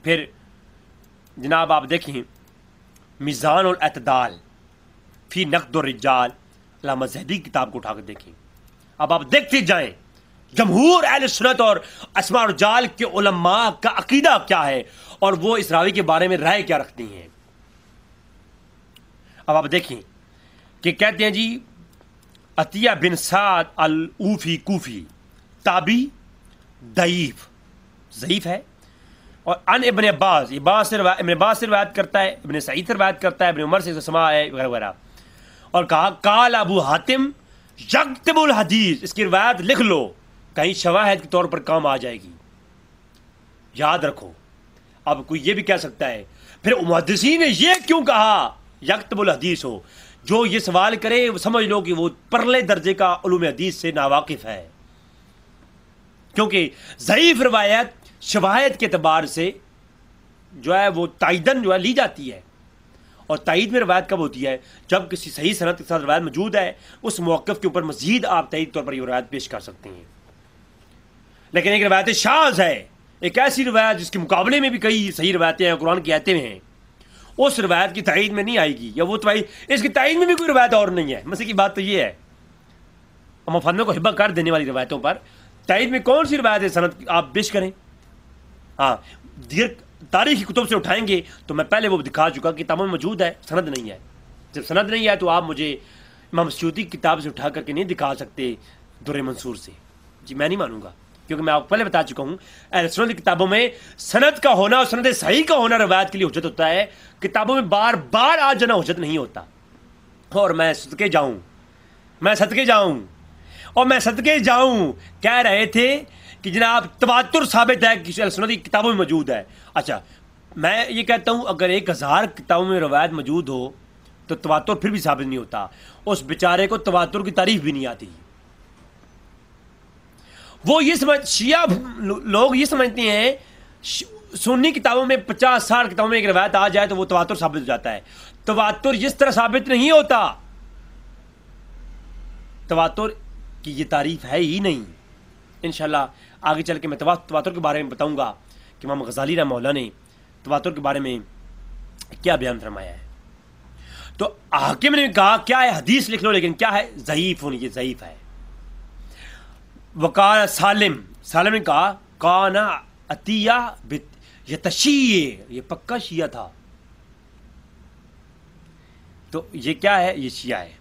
S2: پھر جناب آپ دیکھیں میزان الاعتدال فی نقد الرجال، علامہ ذہبی کی کتاب کو اٹھا کر دیکھیں. اب آپ دیکھتے جائیں جمہور اہل سنت اور اسماء الرجال کے علماء کا عقیدہ کیا ہے اور وہ اس راوی کے بارے میں رائے کیا رکھتی ہیں. اب آپ دیکھیں کہ کہتے ہیں جی عطیہ بن سعد العوفی کوفی، تابعی، ضعیف ہے. اور ان ابن عباس، ابن عباس سے روایت کرتا ہے، ابن سعید سے روایت کرتا ہے، ابن عمر سے سماع ہے وغیرہ وغیرہ. اور کہا قال ابو حاتم یکتب الحدیث، اس کی روایت لکھ لو، کہیں شواہد کے طور پر کام آ جائے گی، یاد رکھو۔ اب کوئی یہ بھی کہہ سکتا ہے پھر محدثین نے یہ کیوں کہا یکتب الحدیث ہو؟ جو یہ سوال کرے وہ سمجھ لو کہ وہ پرلے درجے کا علوم حدیث سے ناواقف ہے، کیونکہ ضعیف روایت شواہد کے اعتبار سے جو ہے وہ تائیدن جو ہے لی جاتی ہے، اور تائید میں روایت کب ہوتی ہے؟ جب کسی صحیح سند کے ساتھ روایت موجود ہے، اس موقف کے اوپر مزید آپ تائید طور پر یہ روایت پیش کر سکتے ہیں۔ لیکن ایک روایت شاذ ہے، ایک ایسی روایت جس کے مقابلے میں بھی کئی صحیح روایتیں ہیں، قرآن کی آیتیں ہیں، اس روایت کی تائید میں نہیں آئے گی، یا وہ اس کی تائید میں بھی کوئی روایت اور نہیں ہے۔ مسئلے کی بات تو یہ ہے، ہم افہام کو ہبہ کر دینے والی روایتوں پر تائید میں کون سی روایت ہے سند آپ پیش کریں؟ ہاں، تاریخی کتب سے اٹھائیں گے تو میں پہلے وہ دکھا چکا کہ کتابوں میں موجود ہے، سند نہیں ہے۔ جب سند نہیں ہے تو آپ مجھے امام سیوطی کی کتاب سے اٹھا کر کے نہیں دکھا سکتے در منصور سے، جی میں نہیں مانوں گا، کیونکہ میں آپ کو پہلے بتا چکا ہوں اہل سنت کی کتابوں میں سند کا ہونا اور سند صحیح کا ہونا روایت کے لیے حجت ہوتا ہے، کتابوں میں بار بار آ جانا حجت نہیں ہوتا۔ اور میں صدقے جاؤں کہہ رہے تھے کہ جناب تواتر ثابت ہے کہ اہل سنت کی کتابوں میں موجود ہے۔ اچھا، میں یہ کہتا ہوں اگر 1000 کتابوں میں روایت موجود ہو تو تواتر پھر بھی ثابت نہیں ہوتا، اس بیچارے کو تواتر کی تعریف بھی نہیں آتی۔ وہ یہ شیعہ لوگ یہ سمجھتے ہیں سنی کتابوں میں 50-60 کتابوں میں ایک روایت آ جائے تو وہ تواتر ثابت ہو جاتا ہے۔ تواتر اس طرح ثابت نہیں ہوتا، تواتر کی یہ تعریف ہے ہی نہیں۔ انشاءاللہ آگے چل کے میں تواتر کے بارے میں بتاؤں گا کہ امام غزالی رحمہ اللہ نے تواتر کے بارے میں کیا بیان فرمایا ہے۔ تو حاکم نے کہا کیا ہے، حدیث لکھ لو، لیکن کیا ہے؟ ضعیف ہونی، یہ ضعیف ہے۔ وقال سالم نے کہا کانا عطیہ یتشیع، یہ پکا شیعہ تھا۔ تو یہ کیا ہے؟ یہ شیعہ ہے۔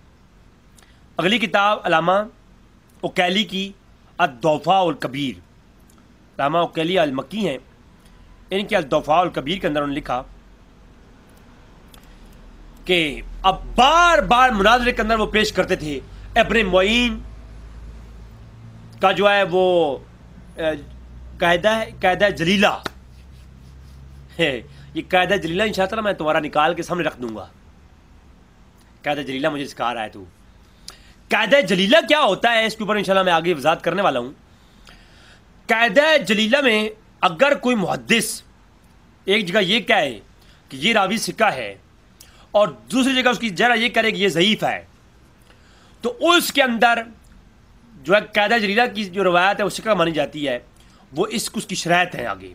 S2: اگلی کتاب علامہ اکیلی کی الضعفاء الکبیر، علامہ اکیلی المکی ہیں، ان کے الضعفاء الکبیر کے اندر انہوں نے لکھا کہ اب بار بار مناظرے کے اندر وہ پیش کرتے تھے ابن معین کا جو ہے وہ قاعدہ جلیلہ ہے، یہ قاعدہ جلیلہ انشاءاللہ میں تمہارا نکال کے سامنے رکھ دوں گا۔ قاعدہ جلیلہ مجھے سکھا رہا ہے تو قاعدہ جلیلہ کیا ہوتا ہے اس کے اوپر انشاءاللہ میں آگے وضاحت کرنے والا ہوں۔ قاعدہ جلیلہ میں اگر کوئی محدث ایک جگہ یہ کہے کہ یہ راوی ثقہ ہے اور دوسری جگہ اس کی جرح یہ کرے کہ یہ ضعیف ہے، تو اس کے اندر جو ہے قاعدہ جلیلہ کی جو روایت ہے وہ ثقہ مانی جاتی ہے، وہ اس کی شرائط ہیں آگے۔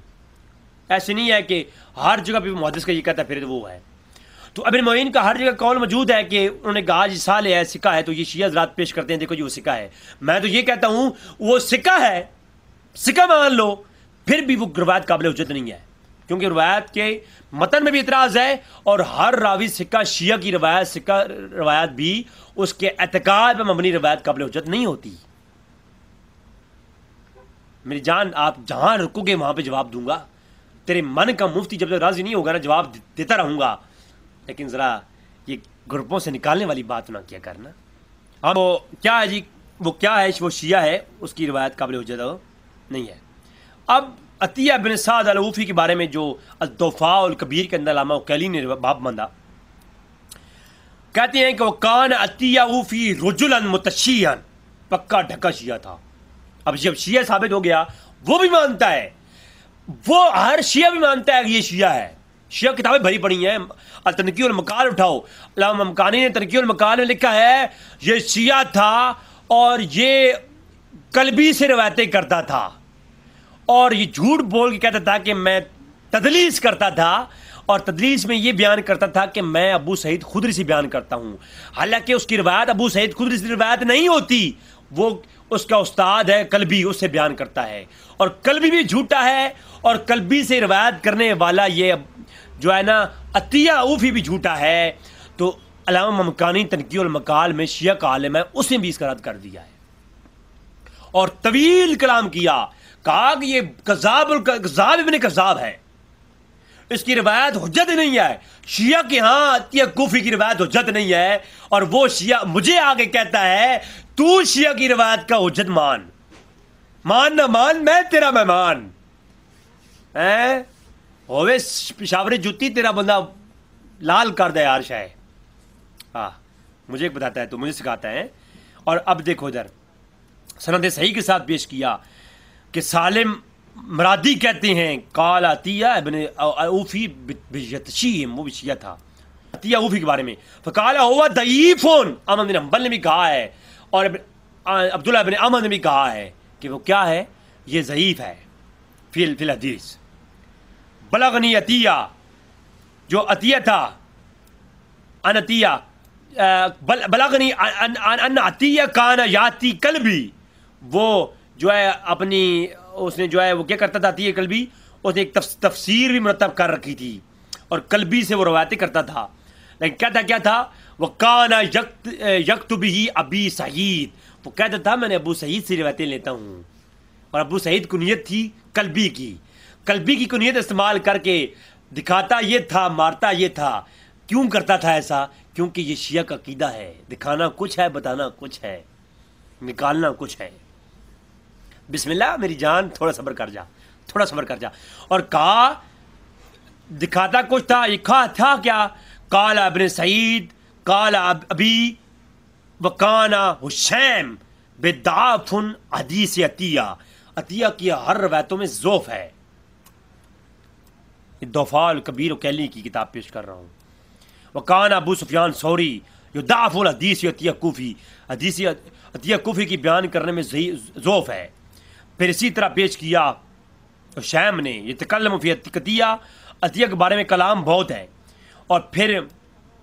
S2: ایسے نہیں ہے کہ ہر جگہ پہ محدث کا یہ کہتا ہے پھر وہ ہے۔ تو ابن معین کا ہر جگہ قول موجود ہے کہ انہوں نے کہا جی صالح ہے، ثقہ ہے، تو یہ شیعہ حضرات پیش کرتے ہیں دیکھو جی وہ ثقہ ہے۔ میں تو یہ کہتا ہوں وہ ثقہ ہے، ثقہ مان لو، پھر بھی وہ روایت قابل حجت نہیں ہے، کیونکہ روایت کے متن میں بھی اعتراض ہے، اور ہر راوی ثقہ شیعہ کی روایت بھی اس کے اعتقاد پر مبنی روایت قابل حجت نہیں ہوتی۔ میری جان، آپ جہاں رکو گے وہاں پہ جواب دوں گا، تیرے من کا مفتی جب تک راضی نہیں ہوگا نا جواب دیتا رہوں گا، لیکن ذرا یہ گروپوں سے نکالنے والی بات نہ کیا کرنا۔ اب وہ کیا ہے جی، وہ کیا ہے، وہ شیعہ ہے، اس کی روایت قابل حجت نہیں ہے۔ اب عطیہ بن سعد العوفی کے بارے میں جو الضعفاء الکبیر کے اندر علامہ اکیلی نے باب باندھا، کہتے ہیں کہ وہ کان عطیہ اوفی رجلا متشیعا، پکا ڈھکا شیعہ تھا۔ اب جب شیعہ ثابت ہو گیا، وہ بھی مانتا ہے، وہ ہر شیعہ بھی مانتا ہے کہ یہ شیعہ ہے۔ شیعہ کتابیں بھری پڑی ہیں، تنقیح المقال اٹھاؤ، علامہ ممکانی نے تنقیح المقال میں لکھا ہے یہ شیعہ تھا اور یہ قلبی سے روایتیں کرتا تھا، اور یہ جھوٹ بول کے کہتا تھا کہ میں تدلیس کرتا تھا، اور تدلیس میں یہ بیان کرتا تھا کہ میں ابو سعید خدری سے بیان کرتا ہوں، حالانکہ اس کی روایت ابو سعید خدری سے روایت نہیں ہوتی، وہ اس کا استاد ہے قلبی، اس سے بیان کرتا ہے، اور قلبی بھی جھوٹا ہے، اور قلبی سے روایت کرنے والا یہ جو ہے نا عطیہ اوفی بھی جھوٹا ہے۔ تو علامہ ممکانی تنقیح المقال میں شیعہ کا عالم ہے، اس نے بھی اس کا رد کر دیا ہے، اور طویل کلام کیا، کہا کہ یہ کذاب ابن کذاب ہے، اس کی روایت حجت نہیں ہے، شیعہ کے ہاں عطیہ کوفی کی روایت حجت نہیں ہے، اور وہ شیعہ مجھے آگے کہتا ہے تو شیعہ کی روایت کا حجت مان نہ مان، میں تیرا مہمان ہوئے پشاوری جوتی تیرا بندہ لال کر دے یار شاہ. ہاں مجھے ایک بتاتا ہے تو مجھے سکھاتا ہے. اور اب دیکھو ادھر سند صحیح کے ساتھ پیش کیا کہ سالم مرادی کہتے ہیں قال عطیہ ابن اوفی بیتشیم، وہ بھی شیعہ تھا، عطیہ اوفی کے بارے میں، فقال ہوا ضعیف. احمد بن حنبل نے بھی کہا ہے اور عبداللہ بن احمد نے بھی کہا ہے کہ وہ کیا ہے، یہ ضعیف ہے فی الحدیث. بلغنی عطیہ، جو عطیہ تھا ان عطیہ بلغنی ان عطیہ کان یاتی قلبی، وہ جو ہے اپنی اس نے جو ہے وہ کیا کرتا تھا عطیہ قلبی، اس نے ایک تفسیر بھی مرتب کر رکھی تھی اور قلبی سے وہ روایتیں کرتا تھا. لیکن کہتا کیا تھا، وہ کانا یکتبہ ابی سعید، وہ کہتا تھا میں نے ابو سعید سے روایتیں لیتا ہوں. اور ابو سعید کنیت تھی قلبی کی، قلبی کی کنیت استعمال کر کے دکھاتا یہ تھا، مارتا یہ تھا. کیوں کرتا تھا ایسا؟ کیونکہ یہ شیعہ کا عقیدہ ہے، دکھانا کچھ ہے، بتانا کچھ ہے، نکالنا کچھ ہے. بسم اللہ میری جان، تھوڑا صبر کر جا، تھوڑا صبر کر جا. اور کہا دکھاتا کچھ تھا، یہ کہا تھا کیا، قال ابن سعید قال ابی وکانا حشیم بضعف حدیث عطیہ. عطیہ کی ہر روایتوں میں ضعف ہے. ضعفاء الکبیر وکیلی کی کتاب پیش کر رہا ہوں. وکان ابو سفیان ثوری یضعف الحدیث عطیہ کوفی، حدیث عطیہ کوفی کی بیان کرنے میں ضعف ہے. پھر اسی طرح پیش کیا شیم نے یہ تکلم فی عطیہ، عطیہ کے بارے میں کلام بہت ہے. اور پھر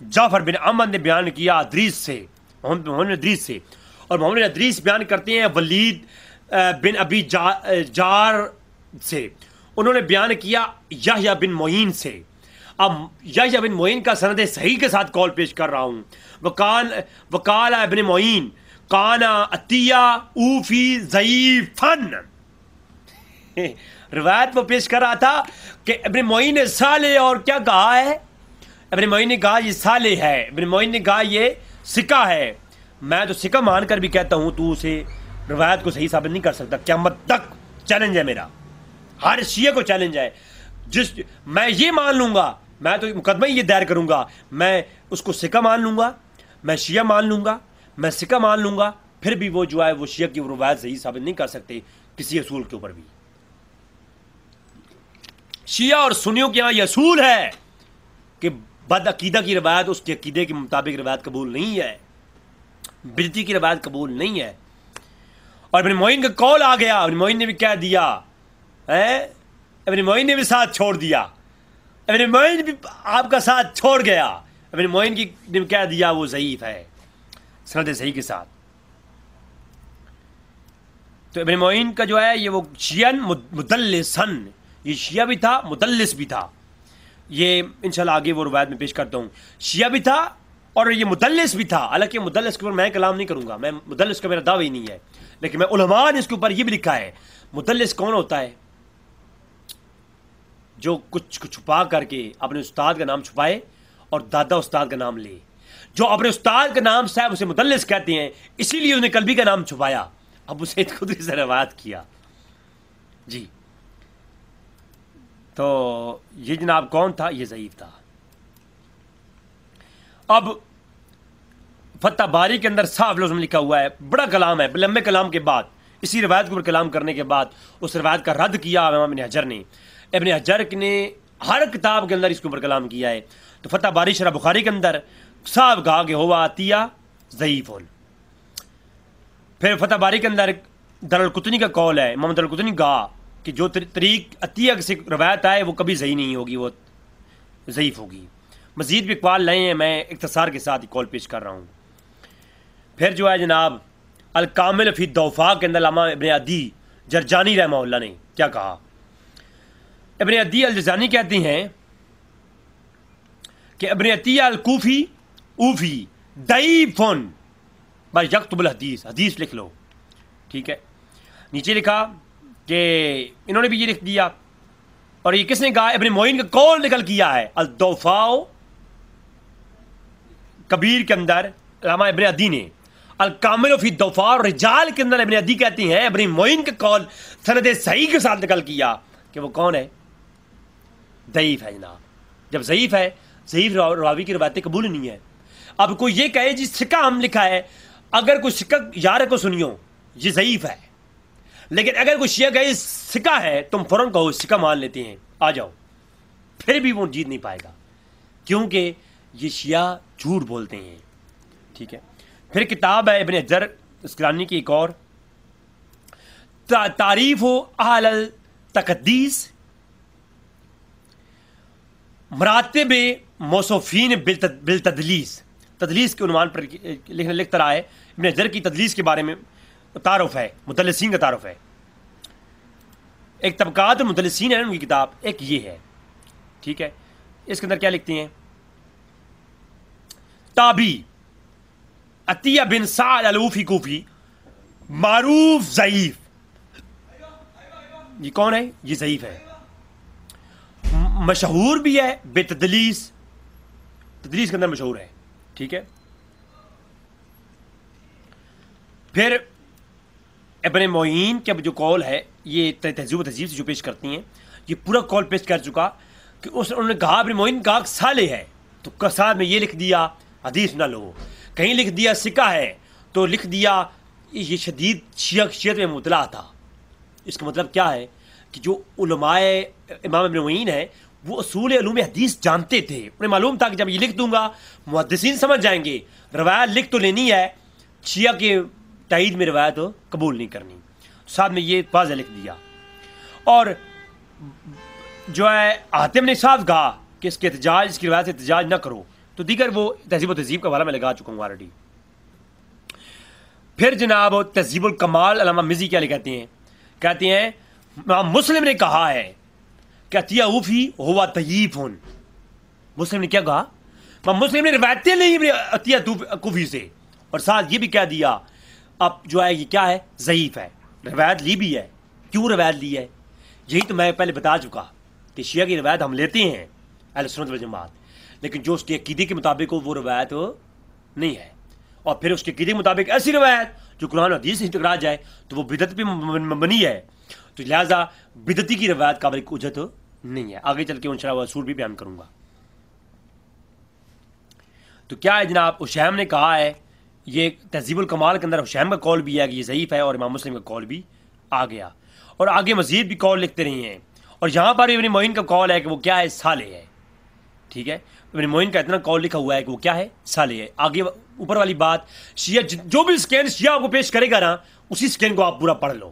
S2: جعفر بن احمد نے بیان کیا ادریس سے، محمد ادریس سے، اور محمد ادریس بیان کرتے ہیں ولید بن ابی جار سے، انہوں نے بیان کیا یحییٰ بن معین سے. اب یحییٰ بن معین کا سند صحیح کے ساتھ قول پیش کر رہا ہوں. وقال ابن معین کانا عطیہ اوفی ضعیفن، روایت وہ پیش کر رہا تھا کہ ابن معین نے صالح اور کیا کہا ہے، ابن معین نے کہا یہ صالح ہے، ابن معین نے کہا یہ سکہ ہے. میں تو سکہ مان کر بھی کہتا ہوں تو اسے روایت کو صحیح ثابت نہیں کر سکتا. قیامت تک چیلنج ہے میرا، ہر شیعہ کو چیلنج ہے. میں یہ مان لوں گا، میں تو مقدمہ یہ دائر کروں گا، میں اس کو سکہ مان لوں گا، میں شیعہ مان لوں گا، میں سکہ مان لوں گا، پھر بھی وہ جو ہے وہ شیعہ کی روایت صحیح ثابت نہیں کر سکتے کسی اصول کے اوپر بھی. شیعہ اور سنیوں کے یہاں یہ اصول ہے کہ بد عقیدہ کی روایت اس کے عقیدے کے مطابق روایت قبول نہیں ہے، بدعتی کی روایت قبول نہیں ہے. اور ابن معین کا قول آ گیا، ابن معین نے بھی کہہ دیا، ابن معین نے بھی ساتھ چھوڑ دیا، ابن معین بھی آپ کا ساتھ چھوڑ گیا. ابن معین کی نے کہہ دیا وہ ضعیف ہے سند صحیح کے ساتھ. تو ابن معین کا جو ہے یہ وہ شیعہ مدلسن، یہ شیعہ بھی تھا مدلس بھی تھا. یہ انشاءاللہ آگے وہ روایت میں پیش کرتا ہوں. شیعہ بھی تھا اور یہ مدلس بھی تھا. حالانکہ مدلس کے اوپر میں کلام نہیں کروں گا، میں مدلس کا میرا دعوی نہیں ہے، لیکن میں علماء نے اس کے اوپر یہ بھی لکھا ہے مدلس کون ہوتا ہے، جو کچھ کو چھپا کر کے اپنے استاد کا نام چھپائے اور دادا استاد کا نام لے. جو اپنے استاد کا نام صاحب اسے مدلس کہتے ہیں، اسی لیے انہوں نے قلبی کا نام چھپایا. ابو سعید خدری سے روایت کیا جی. تو یہ جناب کون تھا، یہ ضعیف تھا. اب فتح باری کے اندر صاف لفظ میں لکھا ہوا ہے، بڑا کلام ہے، لمبے کلام کے بعد اسی روایت کے اوپر کلام کرنے کے بعد اس روایت کا رد کیا امام ابن حجر نے. ابن حجر نے ہر کتاب کے اندر اس کے اوپر کلام کیا ہے. تو فتح باری شرح بخاری کے اندر صاف کہا کہ ہوا عطیہ ضعیف. پھر فتح باری کے اندر دارالقطنی کا قول ہے، محمد دارالقطنی کہا کہ جو طریق عطیہ سے روایت آئے وہ کبھی صحیح نہیں ہوگی، وہ ضعیف ہوگی. مزید بھی اقوال لائے ہیں، میں اختصار کے ساتھ قول پیش کر رہا ہوں. پھر جو ہے جناب الکامل فی الضعفاء کے اندر علامہ ابن عدی جرجانی رحمہ اللہ نے کیا کہا. ابن عدی الجرجانی کہتے ہیں کہ ابن عطیہ الکوفی اوفی ضعیف بس یکتب الحدیث، حدیث لکھ لو، ٹھیک ہے. نیچے لکھا کہ انہوں نے بھی یہ لکھ دیا. اور یہ کس نے کہا؟ ابن معین کا قول نکل کیا ہے الضعفاء کبیر کے اندر علامہ ابن عدی نے. الکامل فی الضعفاء اور رجال کے اندر ابن عدی کہتی ہیں ابن معین کا قول سند صحیح کے ساتھ نقل کیا کہ وہ کون ہے؟ ضعیف ہے جناب۔ جب ضعیف ہے، ضعیف راوی کی روایتیں قبول ہی نہیں ہے۔ اب کوئی یہ کہے جی سکہ ہم لکھا ہے، اگر کوئی سکہ یار کو سنیو یہ ضعیف ہے، لیکن اگر کوئی شیعہ کہے سکہ ہے تم فوراً کہو سکہ مان لیتے ہیں آ جاؤ، پھر بھی وہ جیت نہیں پائے گا، کیونکہ یہ شیعہ جھوٹ بولتے ہیں، ٹھیک ہے۔ پھر کتاب ہے ابن حجر اسقلانی کی ایک اور، تعریف و اہل التقدیس مراتب موصوفین بالتدلیس، تدلیس کے عنوان پر لکھتا رہا ہے ابن حجر کی تدلیس کے بارے میں تعارف ہے، مدلسین کا تعارف ہے۔ ایک طبقات المدلسین ہے ان کی کتاب، ایک یہ ہے، ٹھیک ہے۔ اس کے اندر کیا لکھتے ہیں؟ تابی عطیہ بن سعد الوفی کوفی معروف ضعیف، یہ کون ہے؟ یہ ضعیف ہے، مشہور بھی ہے بے تدلیس، تدلیس کے اندر مشہور ہے، ٹھیک ہے۔ پھر ابن معین کا جو قول ہے، یہ تہذیب و تہذیب سے جو پیش کرتی ہیں، یہ پورا قول پیش کر چکا کہ انہوں نے کہا ابن معین کہا صالح ہے، تو ساتھ میں یہ لکھ دیا حدیث نہ لو، کہیں لکھ دیا سکہ ہے تو لکھ دیا یہ شدید شیعت میں مبتلا تھا۔ اس کا مطلب کیا ہے کہ جو علماء امام ابن معین ہے وہ اصول علوم حدیث جانتے تھے، انہیں معلوم تھا کہ جب یہ لکھ دوں گا محدثین سمجھ جائیں گے، روایت لکھ تو لینی ہے، شیعہ کے تائید میں روایت قبول نہیں کرنی، ساتھ میں یہ واضح لکھ دیا۔ اور جو ہے حاتم نے صاف کہا کہ اس کے احتجاج، اس کی روایت سے احتجاج نہ کرو، تو دیگر وہ تہذیب و تہذیب کا حوالہ میں لگا چکا ہوں آلریڈی۔ پھر جناب تہذیب الکمال علامہ مزی کیا کہتے ہیں؟ کہتے ہیں امام مسلم نے کہا ہے کہ عطیہ اوفی ہوا ضعیف، مسلم نے کیا کہا؟ امام مسلم نے روایتیں نہیں عطیہ کوفی سے، اور ساتھ یہ بھی کہہ دیا اب جو ہے یہ کیا ہے؟ ضعیف ہے، روایت لی بھی ہے۔ کیوں روایت لی ہے؟ یہی تو میں پہلے بتا چکا کہ شیعہ کی روایت ہم لیتے ہیں اہل سنت والجماعت، لیکن جو اس کے عقیدے کے مطابق ہو وہ روایت نہیں ہے، اور پھر اس کے عقیدے کے مطابق ایسی روایت جو قرآن و حدیث سے ٹکرا جائے تو وہ بدعت پہ مبنی ہے، تو لہٰذا بدعتی کی روایت قابل اجت نہیں ہے۔ آگے چل کے انشاءاللہ اصول بھی بیان کروں گا۔ تو کیا ہے جناب، حشیم نے کہا ہے، یہ تہذیب الکمال کے اندر حشیم کا قول بھی ہے کہ یہ ضعیف ہے، اور امام مسلم کا قول بھی آ گیا، اور آگے مزید بھی قول لکھتے رہے ہیں، اور یہاں پر ابن معین کا قول ہے کہ وہ کیا ہے؟ صالح ہے، ٹھیک ہے۔ ابن معین کا اتنا قول لکھا ہوا ہے کہ وہ کیا ہے؟ صالح ہے۔ آگے اوپر والی بات، شیعہ جو بھی سکین شیعہ آپ کو پیش کرے گا نا، اسی سکین کو آپ پورا پڑھ لو۔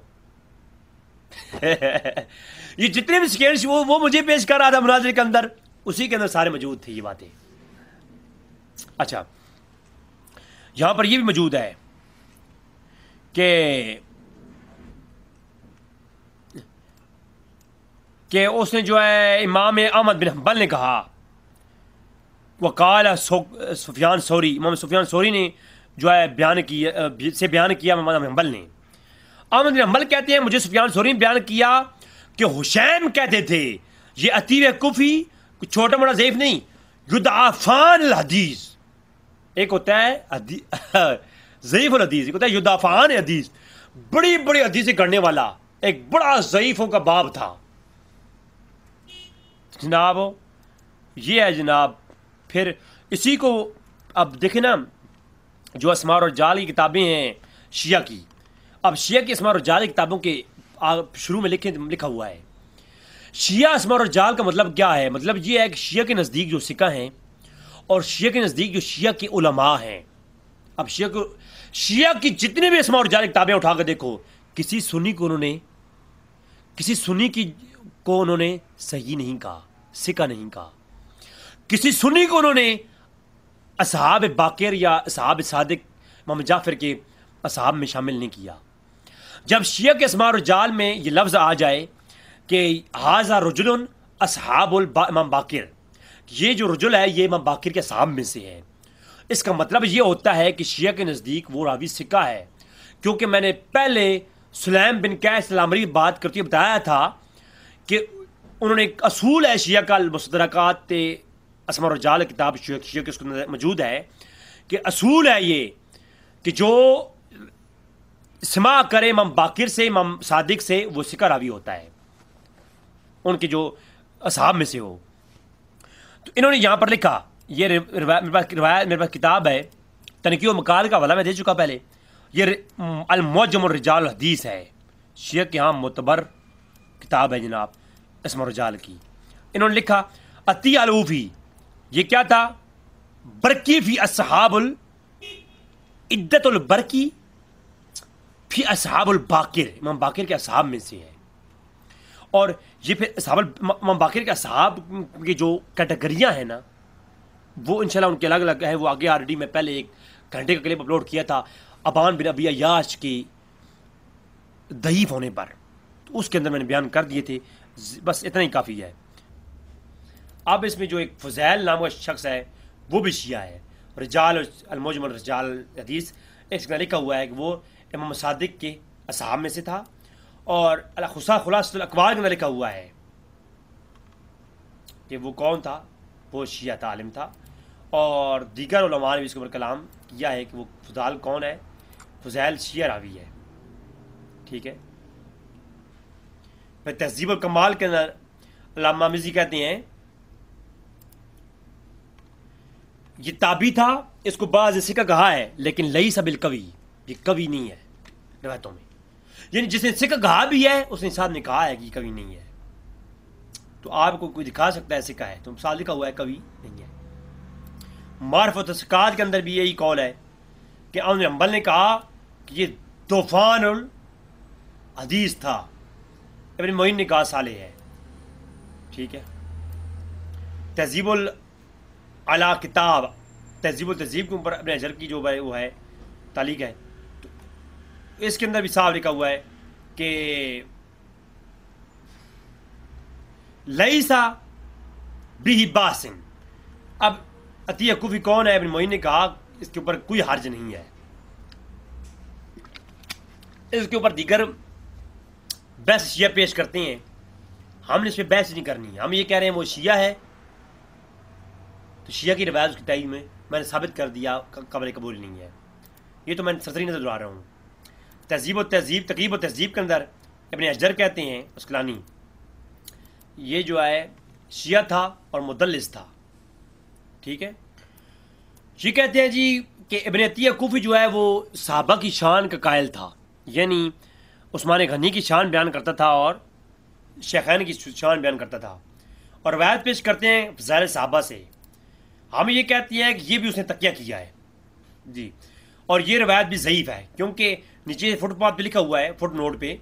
S2: یہ جتنے بھی سکین وہ مجھے پیش کر رہا تھا مناظر کے اندر، اسی کے اندر سارے موجود تھے یہ باتیں۔ اچھا، یہاں پر یہ بھی موجود ہے کہ اس نے جو ہے امام احمد بن حنبل نے کہا، وقال سفیان ثوری، امام سفیان ثوری نے جو ہے بیان کیا امام حنبل نے، احمد بن حنبل کہتے ہیں مجھے سفیان ثوری نے بیان کیا کہ حشیم کہتے تھے یہ عطیہ کوفی چھوٹا موٹا ضعیف نہیں، یدعفان الحدیث، ایک ہوتا ہے ضعیف الحدیث، ایک ہوتا ہے یدعفان حدیث، بڑی بڑی حدیثیں کرنے والا ایک بڑا ضعیفوں کا باب تھا جناب، یہ ہے جناب۔ پھر اسی کو اب دیکھیں نا، جو اسماء و رجال کی کتابیں ہیں شیعہ کی، اب شیعہ کی اسماء و رجال کی کتابوں کے شروع میں لکھا ہوا ہے شیعہ اسماء و رجال کا مطلب کیا ہے؟ مطلب یہ ہے کہ شیعہ کے نزدیک جو سکہ ہیں اور شیعہ کے نزدیک جو شیعہ کے علماء ہیں، اب شیعہ کی جتنے بھی اسماء و رجال کی کتابیں اٹھا کر دیکھو، کسی سنی کو انہوں نے صحیح نہیں کہا، سکہ نہیں کہا، کسی سنی کو انہوں نے اصحاب باقر یا اصحاب صادق امام جعفر کے اصحاب میں شامل نہیں کیا۔ جب شیعہ کے اسماء و رجال میں یہ لفظ آ جائے کہ ھذا رجل اصحاب امام باقر، یہ جو رجل ہے یہ امام باقر کے اصحاب میں سے ہے، اس کا مطلب یہ ہوتا ہے کہ شیعہ کے نزدیک وہ راوی سکہ ہے، کیونکہ میں نے پہلے سلیم بن قیس العمری بات کرتے ہوئے بتایا تھا کہ انہوں نے ایک اصول ہے شیعہ کا، المستدرکات اسماء و رجال کتاب شیعہ کے اس کے اندر موجود ہے کہ اصول ہے یہ کہ جو سماع کرے امام باقر سے، امام صادق سے، وہ ثقہ راوی ہوتا ہے، ان کے جو اصحاب میں سے ہو۔ تو انہوں نے یہاں پر لکھا، یہ میرے پاس کتاب ہے، تنقیح و مقال کا حوالہ میں دے چکا پہلے، یہ المعجم الرجال الحدیث ہے، شیعہ کے ہاں معتبر کتاب ہے جناب اسم الرجال کی۔ انہوں نے لکھا عطیہ الوفی، یہ کیا تھا؟ برکی فی اصحاب عدت البرکی فی اصحاب الباقر، امام باقر کے اصحاب میں سے ہے۔ اور یہ پھر امام باقر کے اصحاب کی جو کیٹیگریاں ہیں نا، وہ انشاءاللہ ان کے الگ الگ ہے، وہ آگے آلریڈی میں پہلے 1 گھنٹے کا کلپ اپلوڈ کیا تھا ابان بن ابی عیاش کی ضعیف ہونے پر، تو اس کے اندر میں نے بیان کر دیے تھے، بس اتنا ہی کافی ہے۔ اب اس میں جو ایک فضیل نام کا شخص ہے وہ بھی شیعہ ہے، رجال المعجم الرجال حدیث، اس میں لکھا ہوا ہے کہ وہ امام صادق کے اصحاب میں سے تھا، اور خلاصۃ الاقوال کے اندر لکھا ہوا ہے کہ وہ کون تھا، وہ شیعہ تھا، عالم تھا، اور دیگر علماء نے بھی اس کے اوپر کلام کیا ہے کہ وہ فضال کون ہے، فضیل شیعہ راوی ہے، ٹھیک ہے۔ پھر تہذیب الکمال کے اندر علامہ مزی کہتے ہیں یہ تابعی تھا، اس کو بعض ثقہ کہا ہے لیکن لیس بالقوی، یہ قوی نہیں ہے روایتوں میں، یعنی جس نے ثقہ کہا بھی ہے اس نے ساتھ نے کہا ہے کہ یہ قوی نہیں ہے۔ تو آپ کو کوئی دکھا سکتا ہے ثقہ ہے، تو ساتھ لکھا ہوا ہے قوی نہیں ہے۔ معرفت الثقات کے اندر بھی یہی قول ہے کہ احمد بن حنبل نے کہا کہ یہ طوفان الحدیث تھا، ابن معین نے کہا صالح ہے، ٹھیک ہے۔ تہذیب اعلیٰ کتاب، تہذیب التہذیب کے اوپر ابن حجر کی جو ہے وہ ہے تعلیق ہے، تو اس کے اندر بھی صاف لکھا ہوا ہے کہ لیسا بھی باسن۔ اب عطیہ کوفی کون ہے؟ ابن معین نے کہا اس کے اوپر کوئی حرج نہیں ہے، اس کے اوپر دیگر بحث شیعہ پیش کرتے ہیں، ہم نے اس پہ بحث نہیں کرنی، ہم یہ کہہ رہے ہیں وہ شیعہ ہے، تو شیعہ کی روایت اس کی تائید میں نے ثابت کر دیا قابل قبول نہیں ہے، یہ تو میں سرسری نظر دہرا رہا ہوں۔ تہذیب و تہذیب، تقریب و تہذیب کے اندر ابن حجر کہتے ہیں اسقلانی، یہ جو ہے شیعہ تھا اور مدلس تھا، ٹھیک ہے۔ یہ کہتے ہیں جی کہ ابن عطیہ کوفی جو ہے وہ صحابہ کی شان کا قائل تھا، یعنی عثمان غنی کی شان بیان کرتا تھا اور شیخین کی شان بیان کرتا تھا، اور روایت پیش کرتے ہیں فضائل صحابہ سے۔ ہم یہ کہتے ہیں کہ یہ بھی اس نے تقیہ کیا ہے جی، اور یہ روایت بھی ضعیف ہے، کیونکہ نیچے فٹ پاتھ پہ لکھا ہوا ہے، فٹ نوٹ پہ،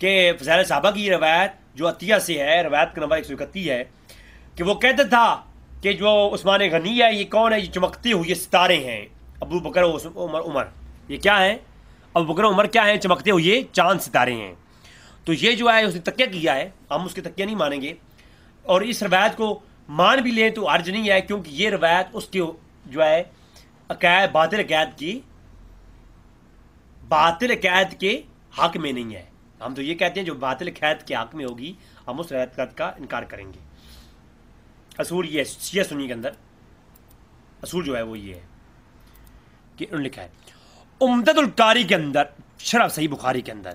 S2: کہ فضائل صحابہ کی یہ روایت جو عطیہ سے ہے، روایت کا نمبر 131 ہے، کہ وہ کہتا تھا کہ جو عثمان غنی ہے یہ کون ہے؟ یہ چمکتے ہوئے ستارے ہیں، ابو بکر عمر، یہ کیا ہیں؟ ابو بکر عمر کیا ہیں؟ چمکتے ہوئے چاند ستارے ہیں۔ تو یہ جو ہے اس نے تقیہ کیا ہے، ہم اس کے تقیہ نہیں مانیں گے، اور اس روایت کو مان بھی لیں تو حرج نہیں ہے، کیونکہ یہ روایت اس کی جو ہے عقائد باطل عقائد کے حق میں نہیں ہے۔ ہم تو یہ کہتے ہیں جو باطل عقائد کے حق میں ہوگی ہم اس روایت کا انکار کریں گے۔ اصول یہ ہے شیعہ سنی کے اندر، اصول جو ہے وہ یہ ہے کہ انہوں نے لکھا ہے عمدۃ القاری کے اندر، شرح صحیح بخاری کے اندر،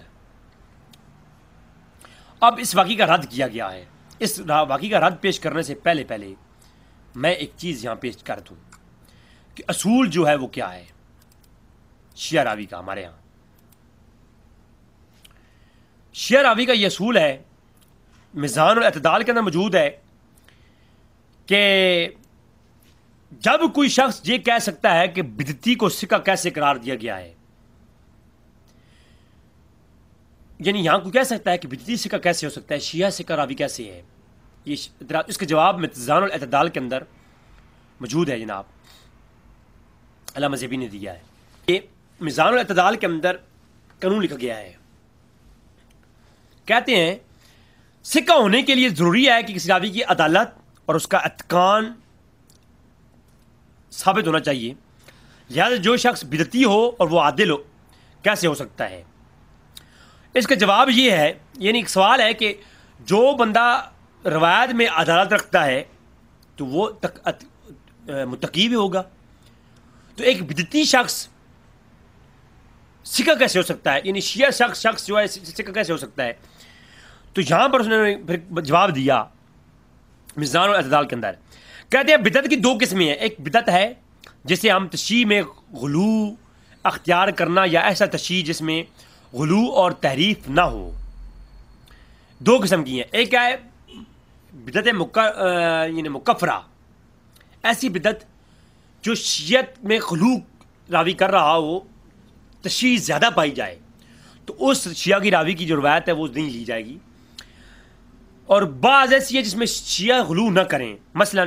S2: اب اس واقعے کا رد کیا گیا ہے۔ اس واقعے کا رد پیش کرنے سے پہلے میں ایک چیز یہاں پیش کر دوں کہ اصول جو ہے وہ کیا ہے شیعہ راوی کا۔ ہمارے ہاں شیعہ راوی کا یہ اصول ہے، میزان الاعتدال کے اندر موجود ہے، کہ جب کوئی شخص یہ کہہ سکتا ہے کہ بدعتی کو ثقہ کیسے قرار دیا گیا ہے، یعنی یہاں کوئی کہہ سکتا ہے کہ بدعتی ثقہ کیسے ہو سکتا ہے، شیعہ ثقہ راوی کیسے ہے، یہ اس کا جواب میزان الاعتدال کے اندر موجود ہے جناب، علامہ زیبی نے دیا ہے۔ یہ میزان الاعتدال کے اندر قانون لکھا گیا ہے، کہتے ہیں ثقہ ہونے کے لیے ضروری ہے کہ کسی راوی کی عدالت اور اس کا اتقان ثابت ہونا چاہیے، لہذا جو شخص بدعتی ہو اور وہ عادل ہو کیسے ہو سکتا ہے؟ اس کا جواب یہ ہے، یعنی ایک سوال ہے کہ جو بندہ روایت میں عدالت رکھتا ہے تو وہ متقی بھی ہوگا، تو ایک بدعتی شخص سکہ کیسے ہو سکتا ہے، یعنی شیعہ شخص جو ہے سکہ کیسے ہو سکتا ہے؟ تو یہاں پر اس نے پھر جواب دیا میزان الاعتدال کے اندر، کہتے ہیں بدعت کی دو قسمیں ہیں. ایک بدعت ہے جسے ہم تشیع میں غلو اختیار کرنا، یا ایسا تشیع جس میں غلو اور تحریف نہ ہو. دو قسم کی ہیں. ایک ہے بدعت یعنی مکفرہ، ایسی بدعت جو شیعت میں غلو راوی کر رہا ہو، تشیع زیادہ پائی جائے، تو اس شیعہ کی راوی کی جو روایت ہے وہ نہیں لی جائے گی. اور بعض ایسی ہے جس میں شیعہ غلو نہ کریں. مثلا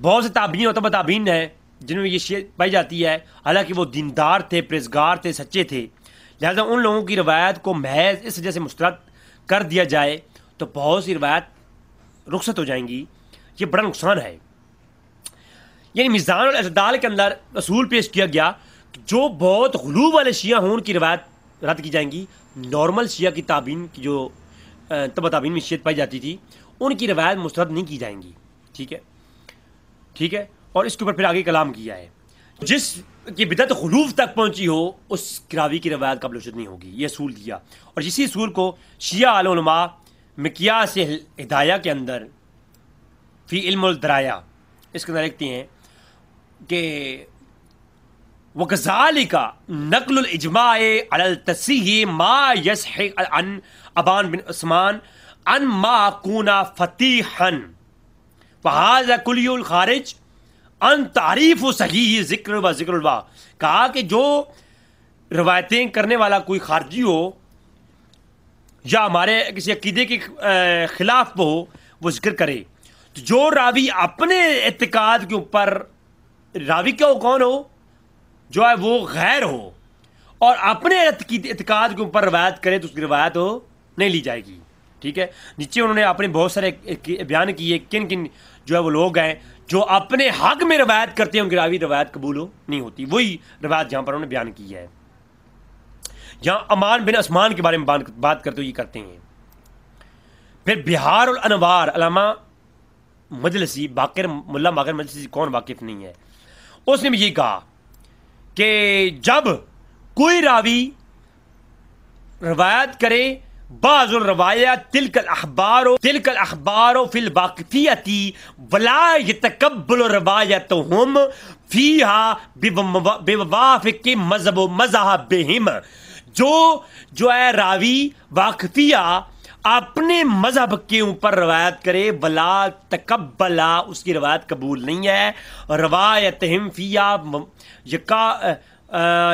S2: بہت سے تابعین اور تبع تابعین ہیں جن میں یہ شیعہ پائی جاتی ہے، حالانکہ وہ دیندار تھے، پرہیزگار تھے، سچے تھے، لہذا ان لوگوں کی روایت کو محض اس وجہ سے مسترد کر دیا جائے تو بہت سی روایت رخصت ہو جائیں گی. یہ بڑا نقصان ہے. یعنی میزان الاعتدال کے اندر اصول پیش کیا گیا کہ جو بہت غلو والے شیعہ ہوں ان کی روایت رد کی جائیں گی. نارمل شیعہ کی تابعین کی جو تبع تابعین میں شیعت پائی جاتی تھی ان کی روایت مسترد نہیں کی جائیں گی. ٹھیک ہے. اور اس کے اوپر پھر آگے کلام کیا ہے، جس کی بدعت غلو تک پہنچی ہو اس راوی کی روایت قابل رجوع نہیں ہوگی. یہ اصول دیا. اور اسی اصول کو شیعہ علماء مقیاس ہدایہ کے اندر فی علم الدرایا اس کے اندر لکھتے ہیں کہ وَكَذَلِكَ نقل الاجماع علی التصحیح ما یصح عن ابان بن عثمان ان ما کون فتیحا فهذا کلی الخارج ان تعریف و صحیح ذکر و ذکر الوا. کہا کہ جو روایتیں کرنے والا کوئی خارجی ہو یا ہمارے کسی عقیدے کے خلاف ہو وہ ذکر کرے، تو جو راوی اپنے اعتقاد کے اوپر، راوی کون ہو؟ جو ہے وہ غیر ہو اور اپنے اعتقاد کے اوپر روایت کرے تو اس کی روایت ہو نہیں لی جائے گی. ٹھیک ہے. نیچے انہوں نے اپنے بہت سارے بیان کیے کن کن جو ہے وہ لوگ ہیں جو اپنے حق میں روایت کرتے ہیں ان کی راوی روایت قبول ہو نہیں ہوتی. وہی روایت جہاں پر انہوں نے بیان کی ہے. یہاں امان بن عثمان کے بارے میں بات کرتے ہوئے یہ کرتے ہیں. پھر بہار الانوار علامہ مجلسی، ملا باقر مجلسی کون واقف نہیں ہے، اس نے بھی یہ کہا کہ جب کوئی راوی روایت کرے بعض الروایات تلک الاخبار فی الواقفیت ولا یتقبل روایتهم فیہا بوافق مذہبہم. جو ہے راوی واقفیہ اپنے مذہب کے اوپر روایت کرے ولا تقبلا، اس کی روایت قبول نہیں ہے، روایتہم فیہا